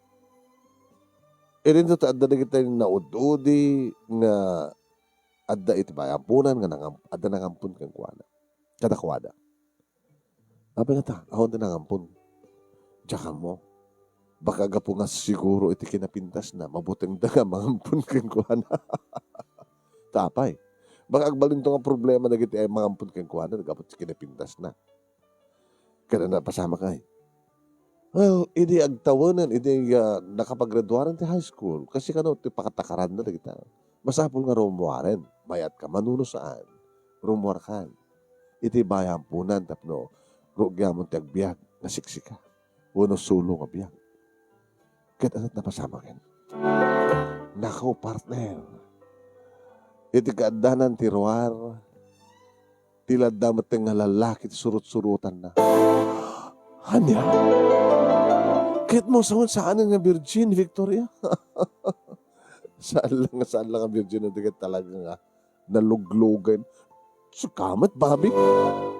Irin ito adda na kita yung naududi nga adda iti bayan po na, nga adda nangampun kayong kuwana. Kadakwada. Sabi nga ta, awan tinangampun. Tsaka mo. Baka gapo nga siguro iti kinapintas na, mabuting daga, mangampun kayong kuwana. Tapay. Baka agbalin to nga problema na giti ay mangampun kayong kuwana, nagapot si kinapintas na. Kaya na pasama kay. Well, hindi agtawanan, hindi nakapaggraduaran ti high school. Kasi kano, ti pakatakaran na kita. Masapol nga rumuaren. Bayat ka, manuno saan. Rumuar ka. Iti bayampunan, tapno, rugyamon ti agbiag, nasiksika. Uno sulo nga biag. Kahit anat napasama kin. Nako, partner. Iti kaadanan ti ruar, tila damat nga lalaki ti surut-surutan na. Hanya? Kahit mo saan nga virgin, Victoria? saan lang ang virgin na tigat talaga nga naluglogan. Sukamat, babi.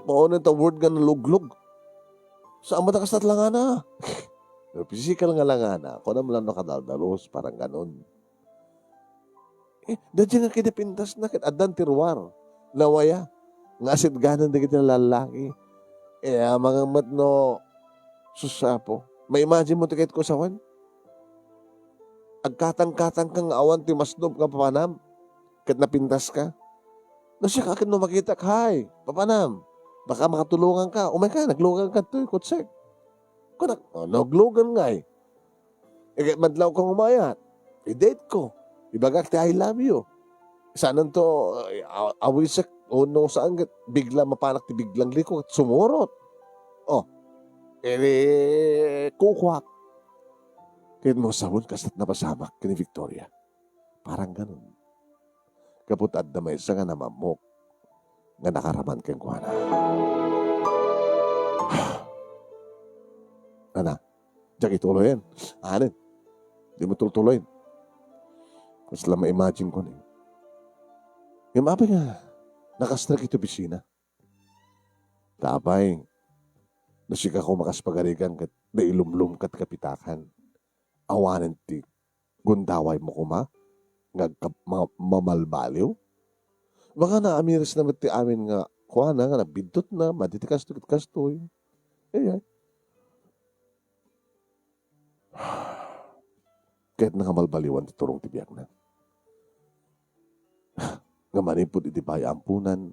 Mauna ta word nga naluglog. Saan matakas at langana? Physical nga langana. Ako naman lang nakadaldalos, parang ganon. Dadyan nga kinapintas na kit adan tiruar. Lawaya. Nga asit ganan na kita lalaki. Mga matno susapo. May imagine mo tikit ko sa wan? Agkatang-katang kang awan ti masnob nga papanam. Kit napintas ka. No siya kakit no makita ka. Hay, papanam. Baka makatulungan ka. Umay ka, naglugan ka to. Kutsek. Naglugan nga eh. Madlaw kang umayat. I-date ko. Ibagak ti I love you. Saanan to, awisak, o no saan, bigla mapanak ti biglang liko, at sumurot. Kukwak. Kaya mo sabon, kasat na pasamak kini Victoria. Parang ganun. Kaputad na may isa nga namamok, nga nakaraman kayong kuwana. Ana, diyak ituloyin. Anin, di mo tuloyin. Mas lang ma-imagine ko na. Yung mapi nga, nakastrike ito bisina. Tapay, nasika ko makaspagarigan kat nailumlum kat kapitakan. Awanan ti, gundaway mo kuma, mamalbaliw. Baka naamiris naman ti amin nga, kuha na nga, nabindot na, maditikas to kastoy. Kahit nakamalbaliwan ti turong tibiyak na. Nga manipod iti bayampunan,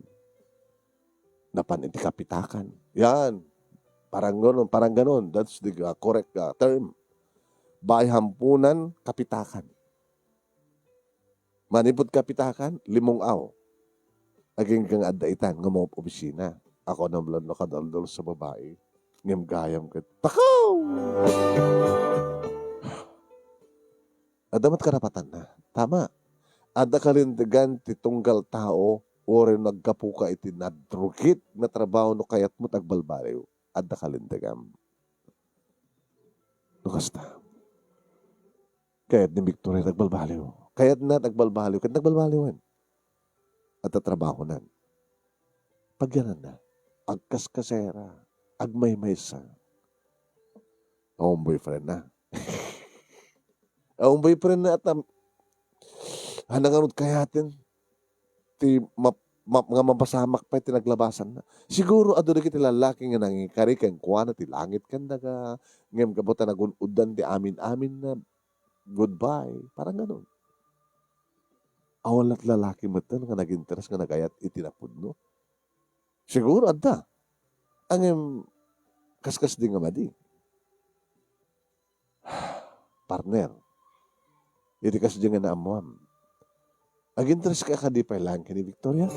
napan iti kapitakan. Yan. Parang ganon. That's the correct term. Bayampunan, kapitakan. Manipod kapitakan, 5 aw. Aging kang adaitan, nga mga opisina. Ako naman nakadaldal sa babae. Ngam gayam ka. Pakaw! Adamat karapatan na. Tama. Ada kalindagan ti tunggal tao ore nagkapuka iti nadrukit na trabaho no kayat mo tagbalbaliw. Ada kalindagam. Nukasta. Kayat ni Victoria nagbalbaliw. Kayat na nagbalbaliw. Kayat nagbalbaliwan. At tatrabaho nan. Pagyanan na. Agkaskasera. Agmaymaysa. Ang boyfriend na. Ang boyfriend na at hanangarod kayatin ti nga mapasamak pa ti naglabasan na. Siguro ado na kiti lalaki nga nangikari kang kuwana ti langit kan daga ngem kabota nagunudan ti amin-amin na goodbye. Parang ganun. Awalat lalaki matan nga nag-interest nga nagayat itinapod no. Siguro adda. Ang kaskas din nga madi. Partner. Iti kasi dyan nga naamuam. Agintras ka kadipay lang kini Victoria.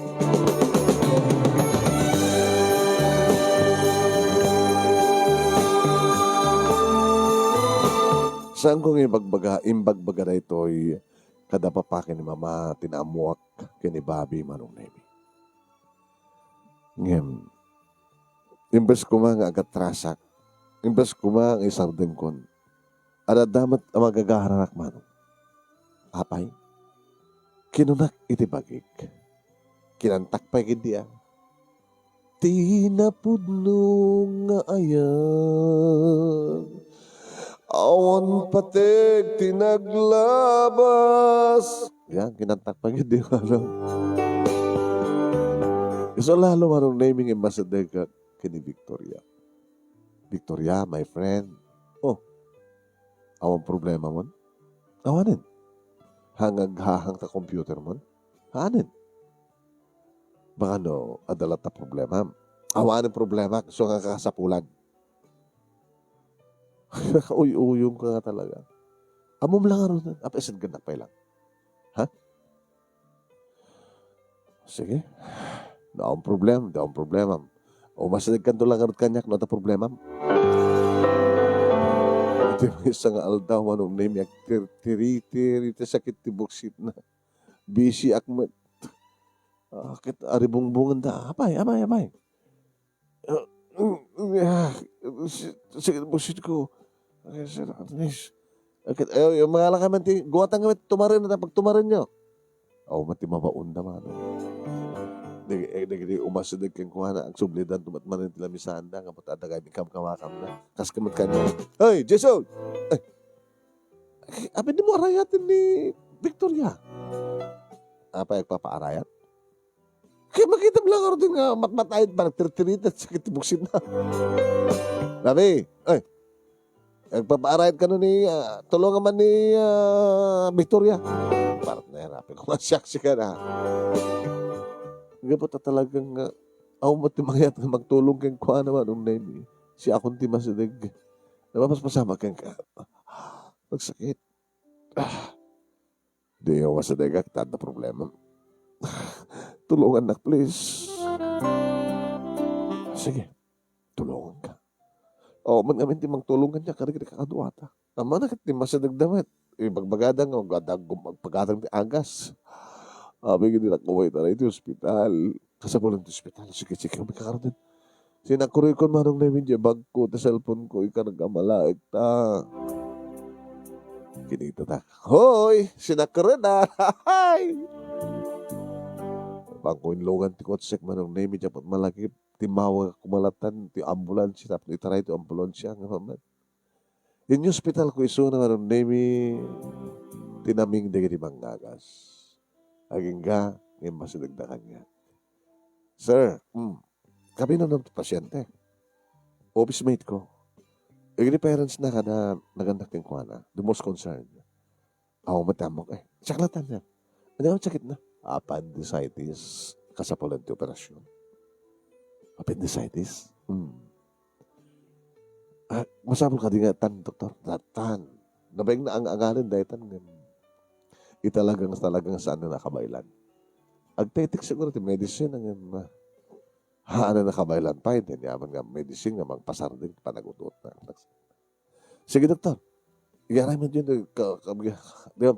Saan kong imbagbaga na ito'y kada papakin ni mama tinamuak kini Bobby manong nemi. Ngem, imbes ko nga agad trasak, imbes ko nga ang isang dengkon, ada damat ang magagahararak manong. Apay, kinunak iti bagik, kinantak pa gidiya. Tinapudno nga ayan, awan patek tinaglabas. Yan, kinantak pa gidiya. So lalo manong naming ambassador ka kini Victoria. Victoria, my friend. Oh, awan problema mo? Awanin. Hangag-hahang ta computer mo? Hanin. Baka no, adalat ta problema. Awanin problema, so nga kakasapulan. Uy-uyong ka nga talaga. Amom lang aron. Apesan ka na pa lang. Ha? Sige. Daong problema. O masalig kanto lang aron kanyak, no ta problema. Ito yung isang aldaw, manong name, tiri sakit tibuksit na. Busy akmet. Akit aribungbungan da. Abay. Sakit buksit ko. Akit, ayaw, yung mga lang kami, guwatang kami, tumarin na pag tumarin nyo. Aw, mati mabaunda man. Nagdi umasunod kang kuha ang sublidan tumat man nila misanda nga patada kay mikam kamakam na. Kas kamot kanya. Hey, Jason. Ay. Abi di mo arayatin ni Victoria. Apa yung papaarayat? Kaya makita mo lang din nga matmatayad parang tirtiritat sakit buksin na. Labi, ay. Nagpapaarayat ka nun ni tulungan man ni Victoria. Parang nahirapin ko masyaksi ka na. Nga po talagang ako matimangyat na magtulong kang kuha naman nung name. Si akong ti masidig. Napapas pasama kang ka. Nagsakit. Di ako masidig at na problema. Tulungan na please. Sige. Tulungan ka. O, man namin ti magtulungan niya karigit kakaduata. Ama na kati masidig damit. Ibagbagadang o magpagadang ti agas. Abi gini nakuway na ito hospital. Kasapulan ito hospital. Sige, kami kakaroon. Sinakuroy ko manong namin dyan bag ko, ta cellphone ko, ika nagkamalaik ta. Kinita ta. Hoy! Sinakuroy na! Hay! Pangkuinlungan ti kotsek manong namin dyan pat malaki. Timawag kumalatan, ti ambulance. Tapos itaray ti ambulance nga maman. Yung hospital ko iso na manong namin tinaming dagi di manggagas. Aging ga, ngayon masinagdakan niya. Sir, kami na ng pasyente. Office mate ko. Yung parents na ka na nagandak ng kuha na. The most concerned. Ako matamok saklatan niya. Ano ang sakit na? Appendicitis. Kasapulan ti operasyon. Appendicitis? Masabol ka din nga tan, doktor. Tan. Nabayang na ang angalan dahil tan. Italagang saan na nakabailan. Agtetik siguro ti medicine ang haan na nakabailan pa. Hindi naman nga medicine nga magpasar din panagutot na. Sige doktor, iyaray mo dyan.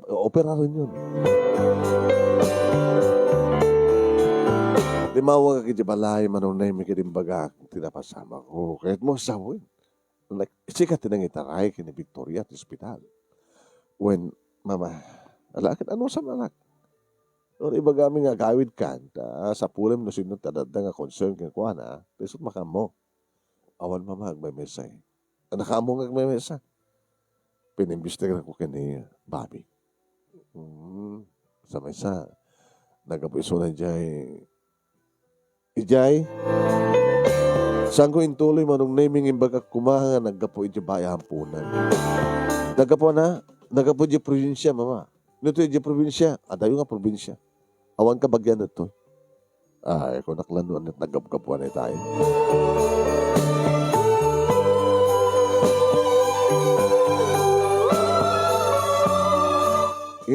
Opera rin yun. Di mawag ka balay manong na yung mikidimbaga tinapasama ko. Kahit mo sawin. Like, sikat tinang itaray kini Victoria at hospital. When, mama, alakit, ano sa malak? O iba kami nga kawid kan, sa pulim no sinunod tadada nga concern kang kuha na, tesot makamo. Awan mamag may mesa. Nakamo nga may mesa. Pinimbestigan ko kani Bobby. Sa mesa, nagapuiso na Ijay. Ijay, saan ko intuloy manong naming imbaga kumaha nga nagapo iti bayahampunan. Nagapo iti probinsya, mama. Nito yung probinsya. Adayo nga probinsya. Awan ka bagyan na to. Ay, kung naklanuan at nagabgapuan na tayo.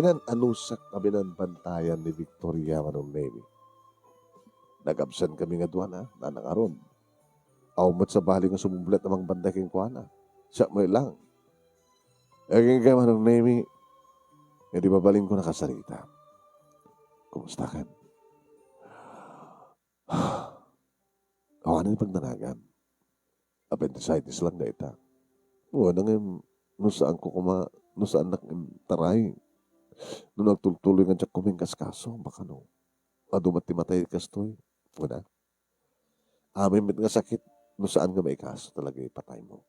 Ngan anusak kami ng bantayan ni Victoria manong Navy. Nag-absent kami nga duwan na nanangaron. Awmat sa bali nga sumublet namang banda king kuana. Siya mo lang. Aging ka manong Navy, hindi babaling ko nakasarita. Kumusta kan? Awanan yung pagdanagan. Appendicitis lang na ita. Oo, nang nusaan ko nusaan nak taray. Nung nagtultuloy nga dyan kuming kaskaso, baka no. Adumat ti matay kastoy. Wala. Amin nga sakit, nusaan nga may kaso talaga ipatay mo.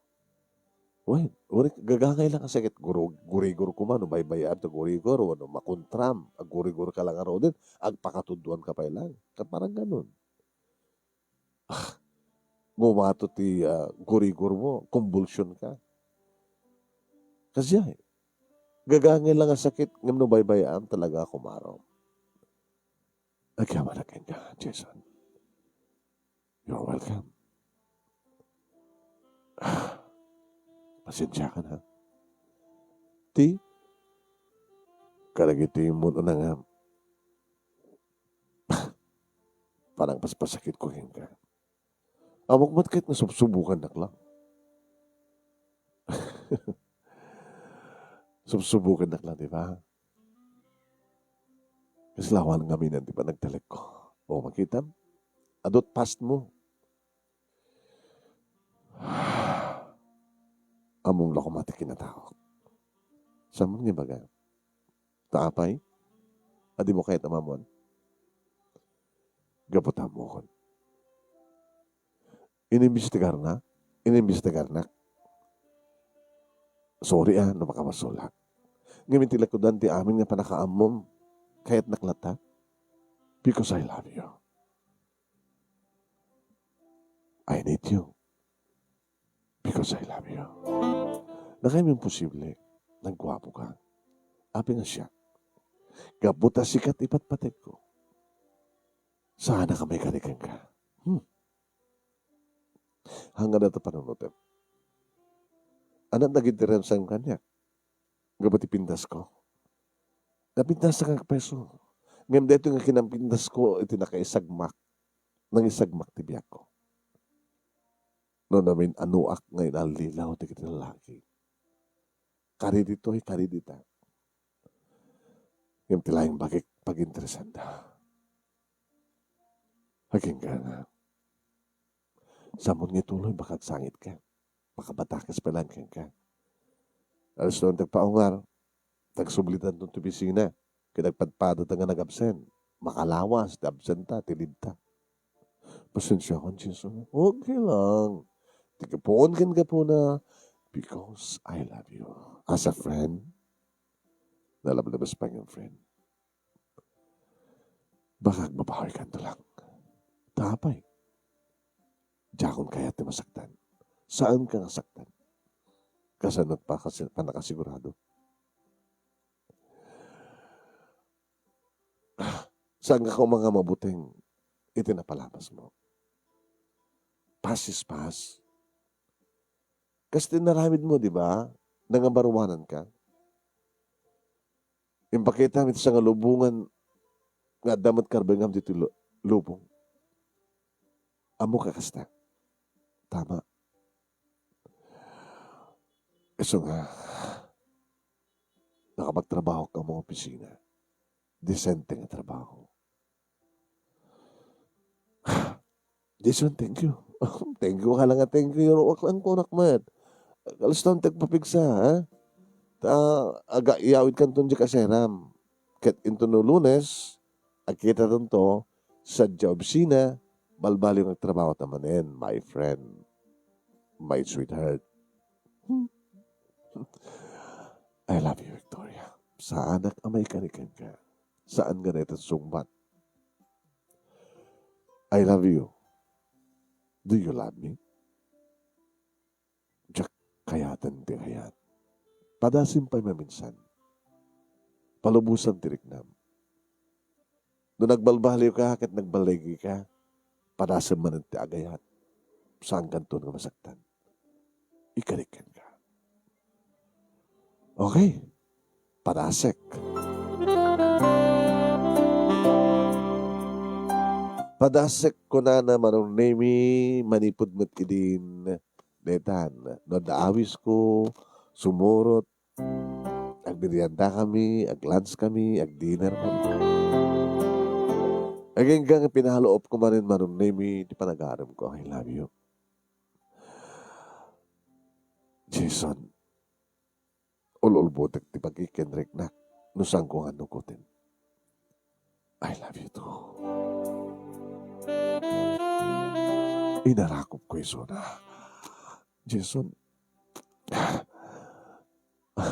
Uy, gagangay lang ang sakit. Guri-guro ko man, baybayan to guri-guro, makuntram, guri-guro ka lang araw din, agpakatuduan ka pa lang. Parang ganun. Ngumato ti guri-guro mo, convulsion ka. Kasi gagangin lang ang sakit, ngam no baybayaan talaga kumaraw. Nagkamalakin ka, Jason. You're welcome. Pasensya ka na. Ti, kalagiti mo na nga. Parang paspasakit ko ka. Amok mat kahit nasubsubukan na lang. Subsubukan na lang, di ba? Kasi lawan ng aminan, di ba, nagtalek ko. O, makita? Adot past mo. Among lokomatik kinatawag. Samon nga baga? Taapay? Adi mo kahit namamon? Gaputan mo kon. Inimbestigar na? Sorry no makamasulak. Ngayon tila ko ti amin nga panakaamom kahit naklata. Because I love you. I need you. Because I love you. Na kayo posible, nagwapo ka. Api nga siya. Gabuta sikat ipatpatek ko. Sana ka may kanikan ka. Hanggang na ito panunutin. Anong nagitiran sa kanya? Gabuti pindas ko. Napindas na kang peso. Ngayon dito nga kinampindas ko, iti nakaisagmak. Nang isagmak tibiyak ko. No namin anuak ngayon alilaw ti kita lalaki. Kari dito ay kari dita. Ngayon tilayang bagay pag-interesan na. Haging ka na. Samon nga tuloy bakat sangit ka. Makabatakas palangkin ka. Alas noon tagpaungar, tagsublitan itong tubisina. Kinagpadpada nga nag-absent. Makalawas, absent ta, tilid ta. Pasensya ko, Jesus. Okay lang. Tigapoon ka po na, because I love you. As a friend, nalabas pa yung friend. Baka mabahoy ka ito lang. Tapay. Diyakon kaya ti masaktan. Saan ka nasaktan? Kasanot pa kasi panakasigurado. Saan ka mga mabuting itinapalamas mo? Pass is pass. Kasi tinaramid mo, di ba? Nangambarwanan ka. Impakita mo sa nga lubungan nga damat karbangam dito lubong. Amo ka kasta. Tama. So nga, nakapagtrabaho ka mga opisina. Decente nga trabaho. Jason, thank you. Thank you ka lang nga, thank you. Waklan ko nakmat. Kalas taon tagpapigsa, ha? Aga iyawid kan itong di kaseram. Kat into no Lunes, agkita to sa opisina, balbali yung nagtrabaho tamanin, my friend, my sweetheart. I love you, Victoria. Sa anak amay kanikan ka. Saan nga na sumbat? I love you. Do you love me? Diyak kayatan ti kayat. Padasim pa maminsan. Palubusan tiriknam. Nung nagbalbaliw ka, kat nagbalagi ka, padasim man ti agayat. Saan kanto nga masaktan? Ikarikan ka. Okay. Padasek. Padasek ko na manong nemi manipod met idin detan. No daawis ko, sumurot, agbiryanda kami, ag-lunch kami, ag-dinner kami. Hanggang pinahaloob ko man rin manong nemi, di panagaram ko, I love you. Jason, ululbotek ti pagkikenrek na, nusang ko nga nukutin. I love you too. Inarakop ko iso na. Jason,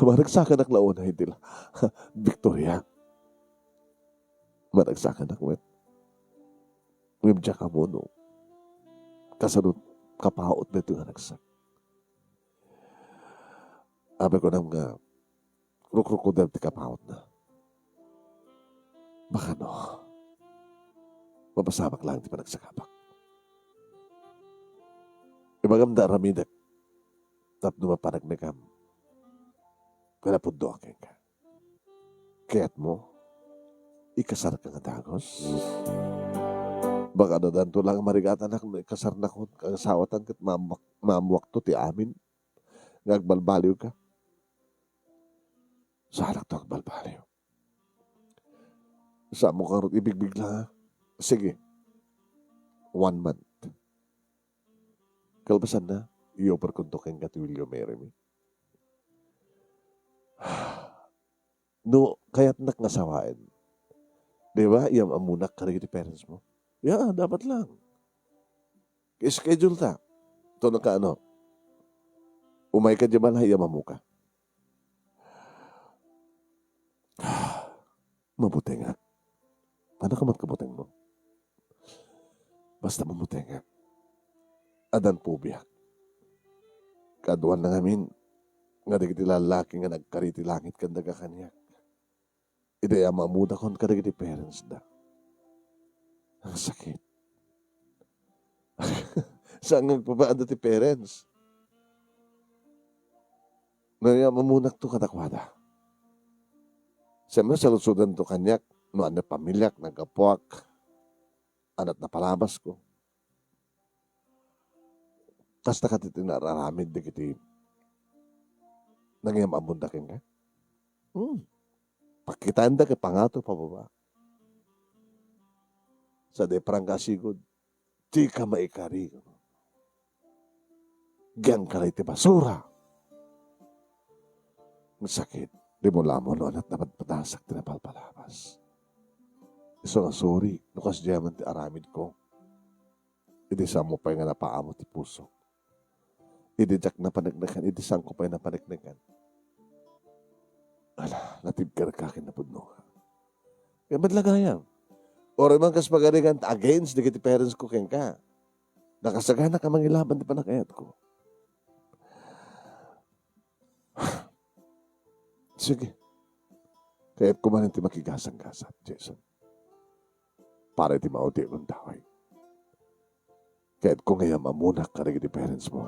maragsakan ak launa hindi lang. Victoria, maragsakan ak wet. Wimja ka mo no. Kasanot kapaot na ito nga nagsak. Abe ko nang nga, rukrukodel ti kapaot na. Baka no, mapasamak lang ti panagsakapak. Imagamda ramidak, tapno mapanagnagam, kanapundo aking ka. Kaya't mo, ikasar ka nga dagos. Baka na danto lang marigatan ak, ikasar na ko, kang sawatan kat mamuak to ti amin, ngagbalbaliw ka. Sanak to agbalbaliw. Sa mo karot ibigbig lang ha. Sige, 1 month. Kalbasan na, i-offer ko to keng kat will you marry me? No, kaya't naknasawain. Diba? Iyam amunak ka rin parents mo. Yeah, dapat lang. I-schedule ta. Ito na ka ano. Umay ka dyan ba iyam amuka. Mabuti nga. Paano ka magkabuteng mo? Basta mabuti nga. Adan po biyak. Kaduan na ngamin, nga digiti lalaki nga nagkariti langit kanda ka kanyak. Idaya mamuda kon ka digiti parents da. Ang sakit. Saan nagpapaanda ti parents? Naya mamunak to katakwada. Siyempre, salusudan to kanyak, no ano pamilyak, nagapuak, anat na palabas ko. Tas nakatiti nararamid di kiti, nangyayam amundakin ka. Pakitaan da kay pangato pa baba. Sa de prangkasigod, di ka maikari. Gang kalay ti basura. Ang sakit. Di mo lamon at dapat patasak tinapalpalabas. Iso nga sorry, nukas diyaman ti aramid ko. Idi sa mo pa nga napaamo ti puso. Idi jak na panagnakan, idi sang ko pa na panagnakan. Ala, natibkar ka kinapudno ka. Kaya madlagayam. Or man kas pagarigan against di kiti parents ko ken ka. Nakasagana ka mangilaban ti panakayat ko. Sige. Kaya kumanin ti makigasang-gasat, Jason. Para ti mauti kong daway. Kaya kung ngayon mamunak ka rin ti parents mo.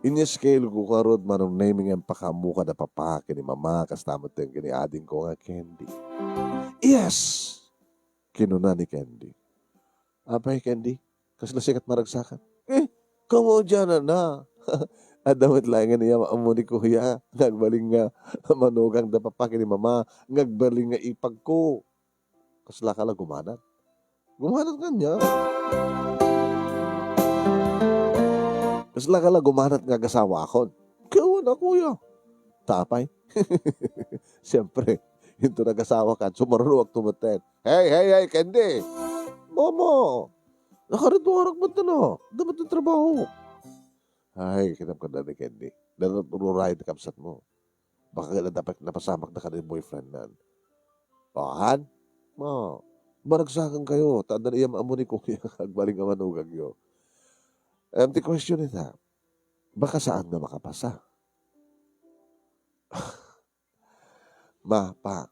Inya-scale ko karod manong naming ang pakamuka na papa kini mama kastamot din kini ading ko nga Candy. Yes! Kinuna ni Candy. Abay, Candy, kasla sikat maragsakan. Kamo dyan na. Adamit lang nga niya maamo ni kuya. Ngagbaling nga manugang da papaki ni mama. Ngagbaling nga ipag ko. Kasla ka lang gumanat. Gumanat ka niya. Kasla ka lang gumanat nga gasawa ako. Kawan na kuya. Tapay. Siyempre, hinto nagasawa ka. Sumaruwag tumuten. Hey, Candy. Momo. Nakarituarak mo ito na. Dapat yung trabaho. Ay, kinam ka na ni Candy. Natururay na kapsat mo. Baka na dapat napasamak na ka ng boyfriend na. Han? Maragsakan kayo. Tanda na iyam amo ni kuya. Agbaling ka manugag yun. The question is ha, baka saan na makapasa? Pa,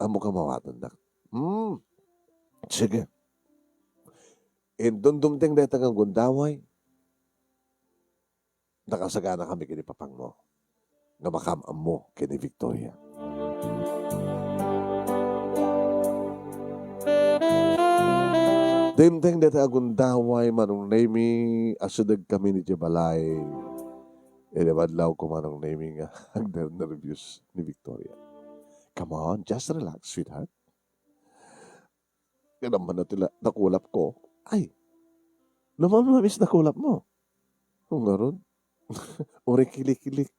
amo ka mawatan na. Sige. Indundumting dito ng gundaway, nakasagana kami kini papang mo, nga makamam mo kini Victoria. Dayem deti agundaway manong nemi asudag kami ni Jabalay. Badlaw ko manong nemi nga agner-nervyos ni Victoria. Come on, just relax, sweetheart. Kaya naman na tila nakulap ko. Ay, naman mamis nakulap mo. Kung naroon, uri kilik-kilik.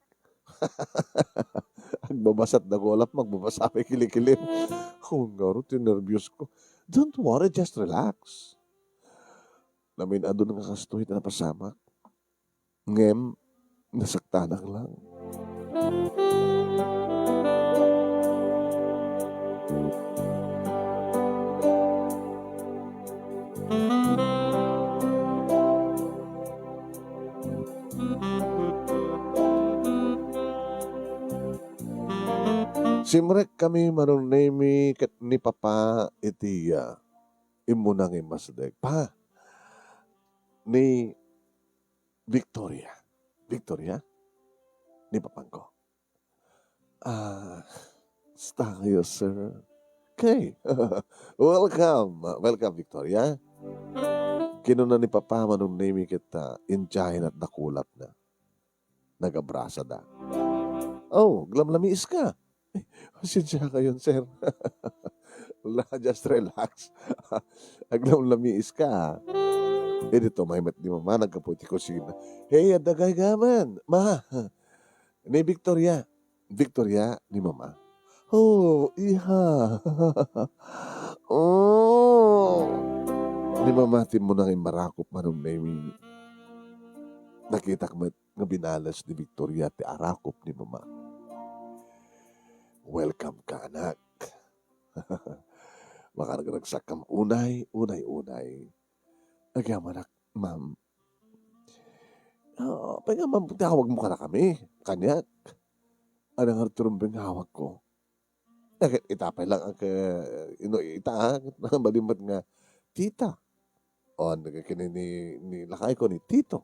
Agbabasat nakulap, magbabasa may kilik-kilik. Kung naroon, tinervyos ko. Don't worry, just relax. Namin ado nga kastoy na napasamak. Ngem, nasaktanak lang. Simrek kami manunemi ket ni Papa itiya imunang imasdek. Pa, ni Victoria. Victoria? Ni Papangko. Sta kayo, sir. Okay. Welcome. Welcome, Victoria. Kinuna ni Papa manunemi kita injahin at nakulap na. Nagabrasa da. Oh, glamlamiis ka. Pasensya ka yun, sir. Just relax. Aglamlamiis ka. Dito, mahimat ni Mama, nagkaputi ko sina. Hey, adagay gaman. Ma, ni Victoria. Victoria ni Mama. Oh, iha. Oh. Ni Mama, tin mo nang imarakop manong nami. Nakita ko nga binalas ni Victoria ti arakop ni Mama. Welcome ka, anak. Makaragagsak kam unay. Nagyamanak, ma'am. Pwede ma'am, tawag mo ka na kami. Kanyak. Anong harturumbing hawag ko. Itapay lang ang ita, balimat nga, tita. O, nagkakini ni lakay ko ni Tito.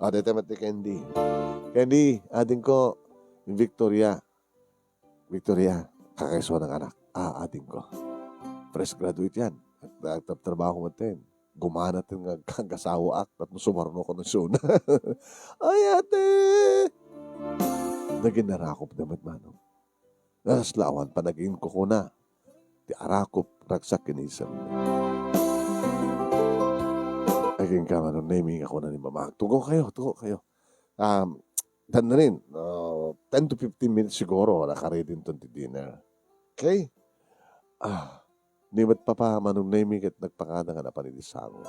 O, dito mati Candy. Candy, ading ko, Victoria. Victoria, kakaiso ng anak. Ating ko. Fresh graduate yan. At trabaho mo din. Gumana din nga kagasawa at sumarno ko ng suna. Ay, ate! Naging narakop naman manong. Naslawan pa naging ko na. Di arakop ragsak kinisan. Naging ka manong naming ako na ni Mama. Tugo kayo. Dan na rin, 10 to 15 minutes siguro, nakaready itong dinner. Okay? Nimat pa manong naming at nagpakada nga na panilisango.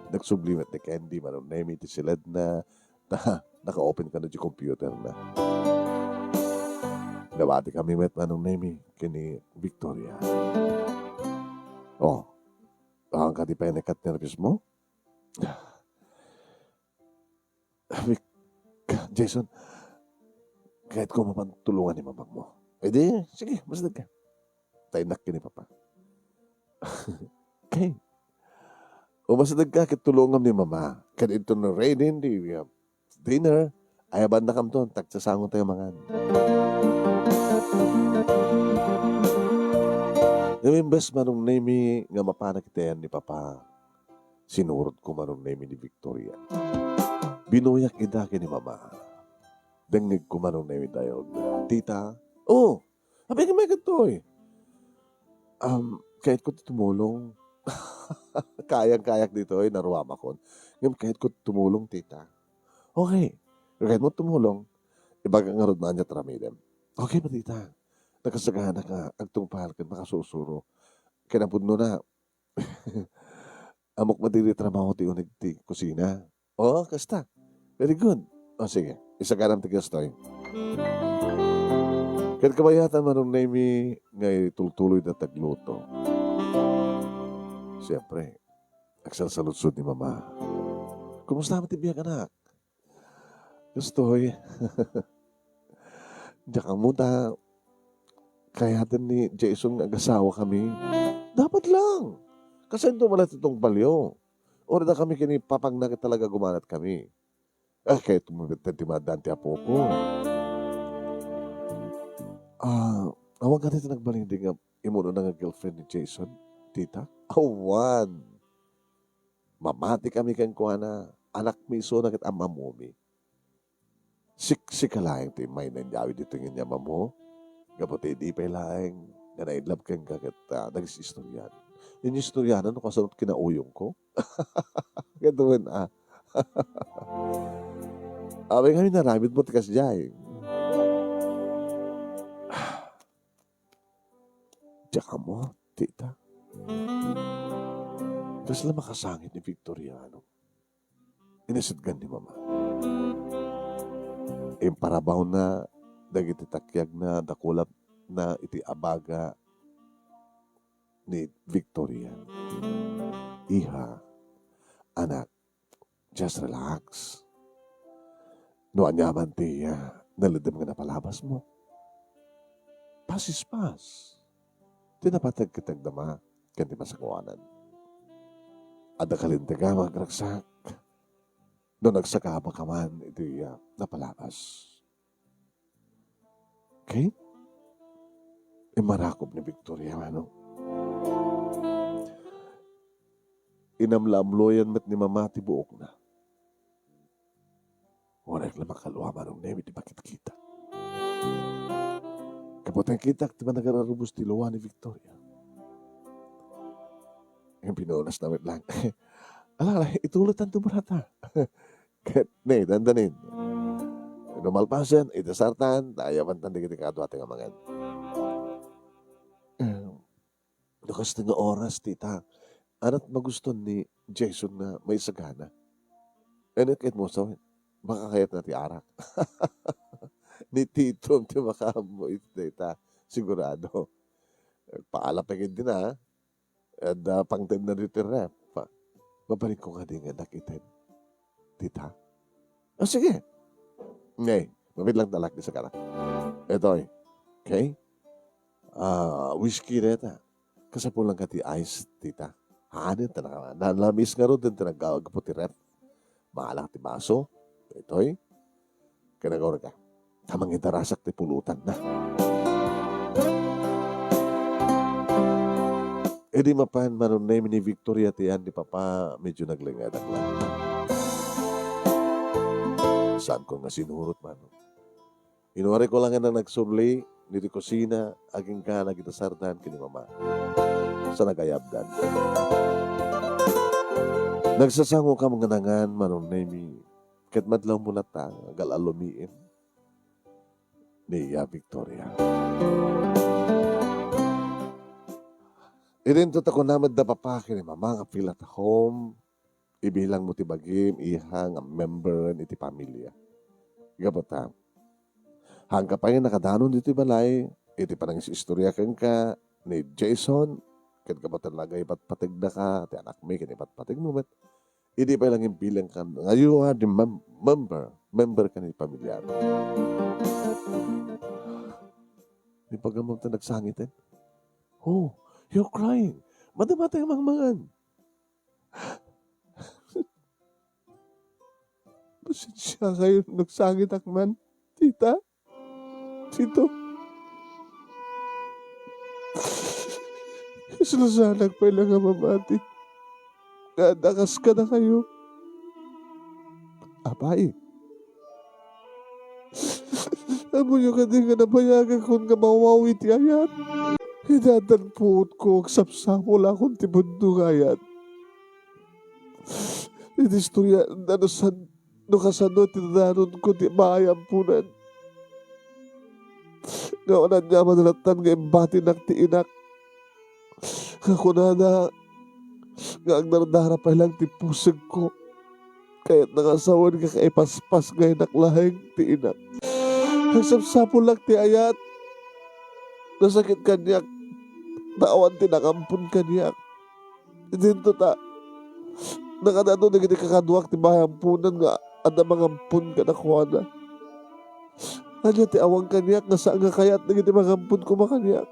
Nagsublimat ni Candy, manong naming ti silad na naka-open ka na di computer na. Dawati kami met manong naming kini Victoria. Ang katipay na kat-nervous mo? Jason, kahit ko mapantulungan ni mamang mo. Sige, masadag ka. Tainak ni Papa. Okay. O masadag ka, kitulungan ni Mama. Kahit ito na rainin, di dinner, ayaban na kam doon, tagsasangon tayo mga. Yung best manong name nga mapanak itayan ni Papa, sinurot ko manong name ni Victoria. Binuyak idaki ni Mama. Dengnig ko manong name tayo. Tita, sabi ka may ganito eh. Kahit ko tumulong, kayang-kayak dito eh, naruwama ko. Ngayon, kahit ko tumulong, tita. Okay. Kahit mo tumulong, ibagang nga rod niya tramidem. Okay ba, tita? Nakasagana ka, agtungpahal ka, makasusuro. Kinapudno na, amok madiri trabaho ti unig ti kusina. Kasta. Very good. Sige. Isa ka ng tigastoy. Kahit kabayatan manong nami ngay tultuloy na tagluto. Siyempre, agsasalutsod ni Mama. Kumusta naman tibiyang anak? Gustoy. Diyan ka muna. Kaya ni Jason nag-asawa kami. Dapat lang. Kasi ito malat itong balyo. O na kami kini papang na talaga gumanat kami. Kaya tumatimadan ti apo ko. Awag ka dito nagbaling din nga imuno na nga girlfriend ni Jason, tita. Awan. Mamati kami kang kuana, anak miso na kit ama mo mi. Siksika laeng ti may nandiyawi dito ng inyama mo. Kaputi di pa laeng nga naidlap kang kakit nagsistoryan. Yung istoryanan, no, kasunod kinauyong ko. Gatuin Abay kami naramid mo tikas diyay. Tsaka mo, tita. Tapos lang makasangit ni Victoriano. Inasidgan ni mama. Parabaw na dagiti takyag na dakulap na iti abaga ni Victoria. Iha, anak, just relax. No anyaman tiya, nalidam nga na palabas mo. Pasispas. Tinapatag kitag dama, kanti masakuanan. Ada kalintaga magragsak. No nagsakaba ka man, ito napalabas. Okay? Marakop ni Victoria, ano? Inamlamloyan mat ni mamati buok na. Warak na makalwa manong nemi di bakit kita. Kapotang kita, di ba nagararubos ti luwa ni Victoria? Yung pinunas namin lang. Alala, itulot ang tumarata. Ne, dandanin. Numalpasan, itasartan, tayaman tanda kita kadwa tinga mangan. Lukas nga oras, tita. Anat maguston ni Jason na may sagana. Kahit mo sa baka kayat na ti arak. Ni Tito, ti makamo ito, tita. Sigurado. Paalapagin din na. At pangtend na dito rep. Mabalik ko nga din nga nakitin. Tita. Sige. Ngay, mabit lang talak di sa kara. Ito okay? Whiskey reta. Kasapulang ka ti ice, tita. Hanin, nalamis nga ro din tinagawag po ti rep. Maalak ti baso. Ito kanagawag ka. Tamang itarasak ti pulutan na. Di mapan manon na ni Victoria tiyan di papa medyo naglingadak lang. Saan ko nga sinurot man. Inuwari ko lang na nagsurli ni di kusina aging ka nagitasardan kini mama. Sa nagayabdan. Nagsasango ka mga nangan manon na mi ket madlaw mo latang agal alumiin ni Victoria. Irintot ako naman da papakin ni mama nga feel at home. Ibilang mo ti bagim, ihang member iti pamilya. Gabata. Hangka pa yung nakadanon dito balay, iti pa nang istorya kang ka ni Jason, kat gabata talaga ipatpatig na ka, ti anak may kinipatpatig mo, hindi pa lang yung bilang ka, you are the member ka ni pamilya. Di pagamang ta nagsangitin. Oh, you're crying. Madamatay ang mangmangan. Pasensya kayo nagsangit akman, tita. Tito. Isalasanag pa lang ang mamati. Nadakas ka na kayo. Abay. Amo nyo ka din nga nabayagan kung nga mawawit yayan. Hidadanpuot ko ang sapsapol akong tibundo ngayan. Idistorya no kasano tinadanon ko di maayampunan. Ngawanan niya manalatan nga imbati ng tiinak. Kakunana nga ang nardara pa lang ti pusag ko. Kaya't nangasawan ka kaipaspas ngayon naklahing tiinak. Ang sapsapol lang ti ayat. Nasakit kanyak. Naawan tinakampun kanyak. Dinto ta. Nakadano na gini kakaduak ti mahampunan nga ada mangampun ka na kuwana. Anya ti awang kanyak nga saan nga kayat na gini mangampun ko makanyak.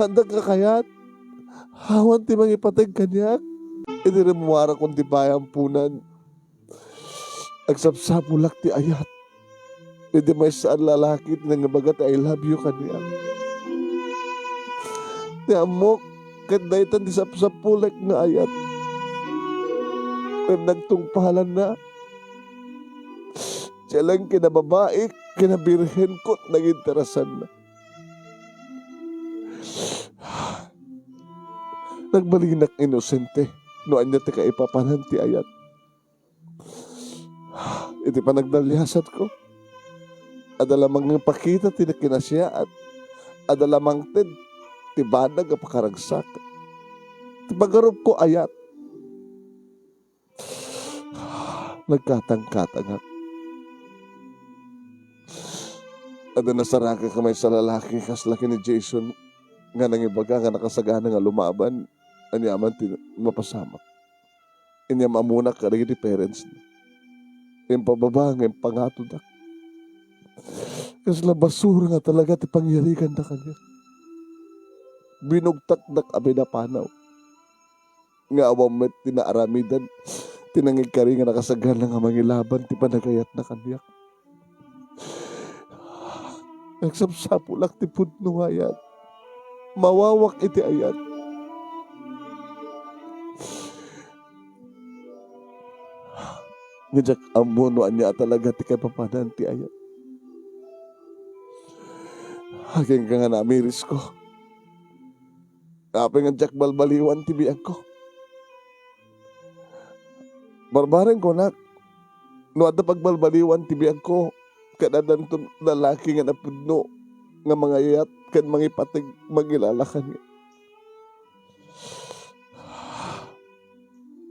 Handag ka kayat. Hawan ti mangipatag kanyak. Iniremuara kong ti mahampunan. Agsapsapulak ti ayat. Hindi may saan lalaki na nga bagat I love you kanyak. Ti amok, kadaitan ti sapsapulak nga ayat. nagtungpalan na. Siya lang kinababae, kinabirhen ko, naginterasan na. Nagbalinak inosente, noan niya ti kaipapanan ti ayat. Iti pa nagdalyasat ko. Adalamang ng pakita ti nakinasya at adalamang tin ti banag a pakaragsak. Ti pagarup ko ayat. Nagkatang-katangak. Ada nasaraka kamay sa lalaki kas laki ni Jason nga nangibaga nga nakasagana nga lumaban anyaman ti mapasamak. Inyam amuna ka ti parents na. Yung pababa nga yung pangatudak. Kasi na basura nga talaga ti pangyarikan na kanya. Binugtak na kami na panaw. Nga awamet tinaaramidan. Tinangig ka rin nga nakasagana nga mangilaban ti panagayat na kanya. Nagsapsapulak ti pudno ayat. Mawawak iti ayat. Ngajak amunuan niya talaga ti kapapanan ti ayat. Haging ka nga namiris ko. Kapag ngajak balbaliwan ti biyag ko. Barbaran ko nak. Nuada pagbalbaliwan ti biyag ko. Kadadan to lalaki nga napudno nga mga yat kan mga ipatig magilalakan niya.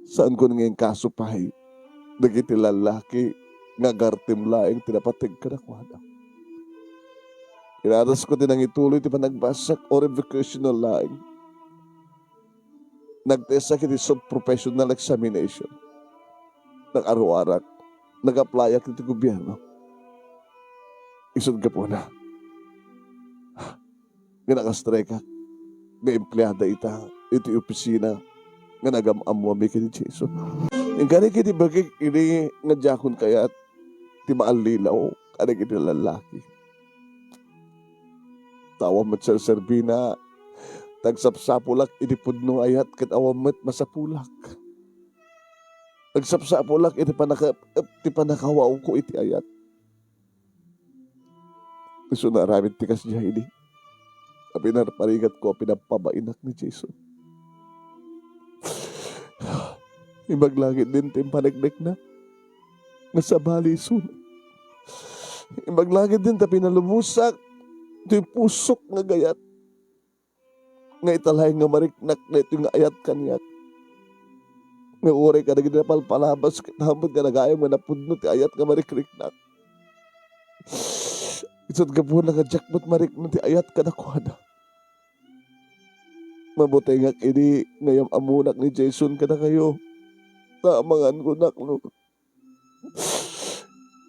Saan ko ngayon kasupahay? Dagiti lalaki nga gartim laing tinapatig ka na kwada. Inaras ko din ang ituloy ti panagbasak or vocational laing. Nagtesa kiti sub-professional examination. Nag-araw-arak. Nag-applyak kiti gobyerno. Isod ka po na. Nga nakastreka. Nga empleyada iti opisina. Nga nagamamuami kini Jason. Yung kani kiti bagay ini nga jakon kaya ti maalilaw. Kani kiti lalaki. Tawam met serbina. Tagsapsapulak iti pudno ayat kat awam met masapulak. Tagsapsapulak iti panakawaw ko iti ayat. Gusto na ramit ti kasya ini. Pinarparigat ko, pinapabainak ni Jason. Imaglangit din ti panagnek na. Nasa bali sun. Imaglangit din ta pinalumusak. Ito yung pusok nga gayat. Nga italay nga mariknak na ito yung ayat kanyak. Nga uri ka na ginapalpalabas. Nahamad ka nagayang nga napudno ti ayat nga mariknak. Isot ka po nga jackpot mariknak ti ayat ka na kuhada. Mabuti nga kini ngayong amunak ni Jason ka na kayo. Taamangan ko nak no.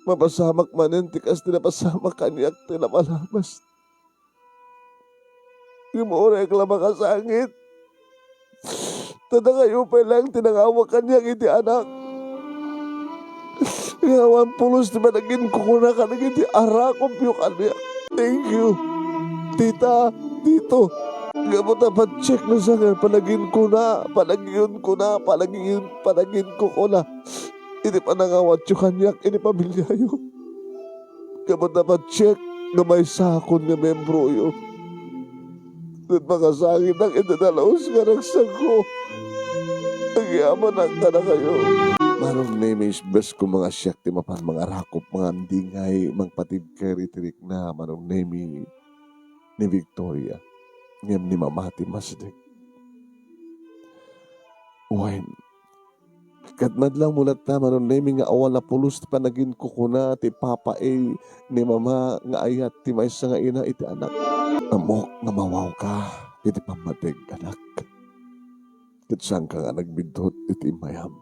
Mapasamak manin tikas tinapasamak kanyak tinapalabas. Gimura ka lamang kasangit. Tada kayo pa lang tinangawak kanyak iti anak. Ngawan pulos di managin kukuna ka naging iti arakop yung kanyak. Thank you. Tita, dito. Gamot na pa-check na sa akin, palagin ko na, palagin ko na. Ini pa nangawat yung kanyak, ini pamilya yun. Gamot na pa-check na may sakon nga membro yun. At makasangit ang inadalaos ka ng sangko. Ang yaman ang ka na kayo. Manong name is best ko mga siyak, ti mapan mga rakop, mga andingay, mga patid keritirik na manong name ni Victoria. Ngem ni mamati masdek. Uwain. Kadmad lang mulat ta manon nemi nga awal na pulos ti panagin ko kuna ti papa ni mama nga ayat ti maysa nga ina iti anak. Amok nga mawaw ka iti pamadeg anak. Kitsang ka nga nagbidot iti mayam.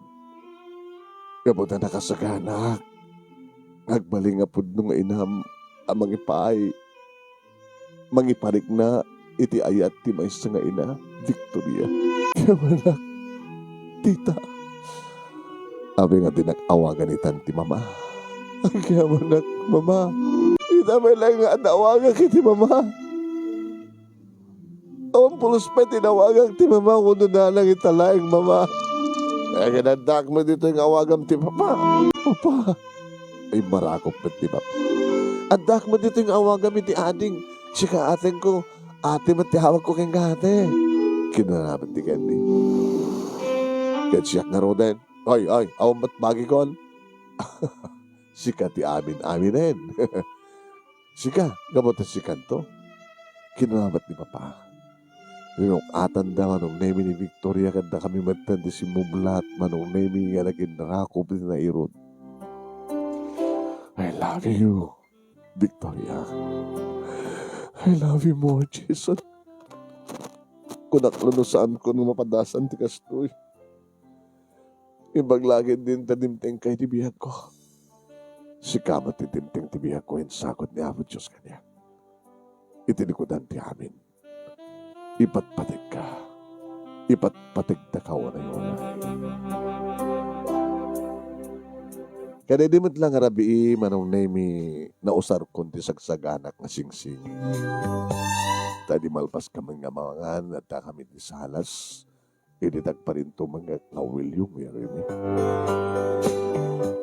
Kabuta nakasaganak. Nagbaling nga pudno nga inam amang ipaay. Mangiparik na iti ayat ti maysa nga ina Victoria. Kamanak, tita. Abi nga tinag-awagan itan ti mama. Kamanak, mama. Ita may lang nga anawagan kiti mama. Awang pulos pa tinawagan ti mama kuno na lang italaing mama. Ay ganadak mo dito yung awagam ti papa. Papa. Ay marakop na ti papa. Adak mo dito yung awagam ti ading. Sika ating ko. Ate mo ti hawag ko keng gate. Kinaraman ti Candy. Kat siya nga ro din. Ay, awang ba't bagi kon? Sika ti amin-aminin. Sika, gamot na si kanto. Kinaraman ni papa. Yung atan da manong nemi ni Victoria kada kami matan di si Mublat manong nemi nga naging nakakop na irod. I love you, Victoria. I love you more, Jason. Kunak saan ko nung mapadasan ti kastoy. Ibaglagin din tadimteng kay tibiyag ko. Si kamat ti dimteng tibiyag ko sakot ni Apo Diyos kanya. Itinikudan ti amin. Ipatpatig ka. Ipatpatig na ka na yun. Kada di mo't lang arabi manong nemi na usar konti sagsaganak nga singsing. Tadi malpas kami nga mangan at kami di salas. Iditag pa rin ito mga kawil yung yarimi.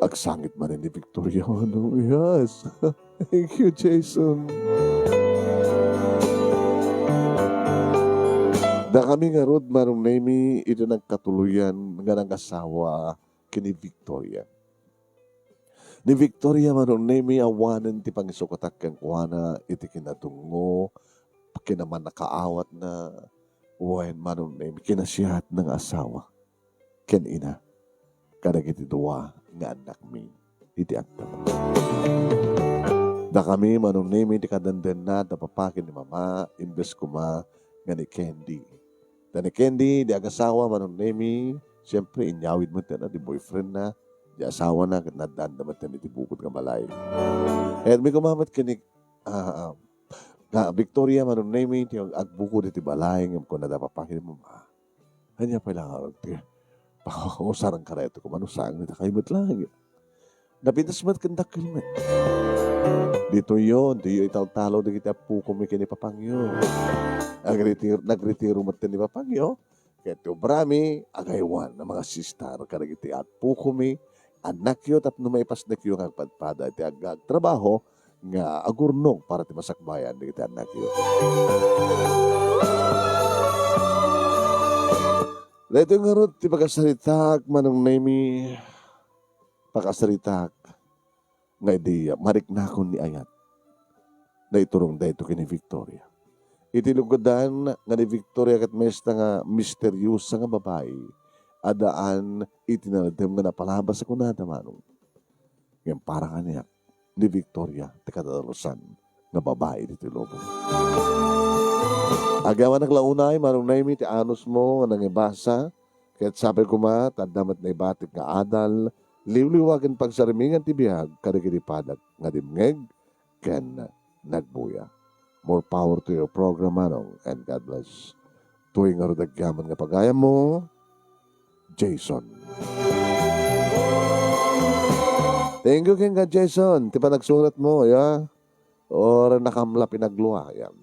Agsangit man ni Victoria. Ano? Yes. Thank you, Jason. Da kami nga rod manong nemi ito nagkatuluyan nga ng asawa kini Victoria. Ni Victoria manong nemi awanan ti pangisukotak kang kuwana iti kinatungo kinaman nakaawat na wen manong nemi kinasiyat ng asawa ken ina kadag iti duwa nga anak mi iti agtama. Da kami manong nemi iti kadanden na da papakin ni mama imbes kuma nga ni Candy. Da ni Candy di agasawa manong nemi siyempre inyawid mo na di boyfriend na di asawa na nadanda mo iti bukod nga balay. And may kumamat kini nga Victoria manong nemi ti agbukod iti balay ngem ko na da papakin mo ma. Hanya pa lang ti pakakausaran ka reto kung ano saan nita kaimot lang. Napitas mat kandak kilmet. Dito yon, di ital-talo di kita po kumiki ni Papangyo. Nagretiro mat ni Papangyo. Kaya ito brami, agaywan na mga sistar karagiti at po kumi. Anak yun at numaipas na kyo ang padpada iti agtrabaho nga agurnog para ti masakbayan di kita anak yun. Dito nga ron, ti pagkasaritak manong nemi pagkasaritak nga ideya, mariknakon ni Ayat na iturong dahito kini Victoria. Itilugodan nga ni Victoria kat mesta nga misteryosa nga babae adaan itinadem nga napalabas sa kunada manong. Ngayon para kanya ni Victoria tikadalosan nga babae dito lobo. Agawan naglaunay manong naimi ti anos mo nga nangibasa kaya't sabi ko ma tadamat na ibatik nga adal liwliwagan pagsarimingan ti biyag kadagiripadag nga dimngeg ken nagbuya. More power to your program manong and God bless. Tuwing nga rodagyaman nga pagaya mo, Jason. Thank you ken ka Jason. Ti pa nagsurat mo, ya? Or nakamla pinagluha, yan.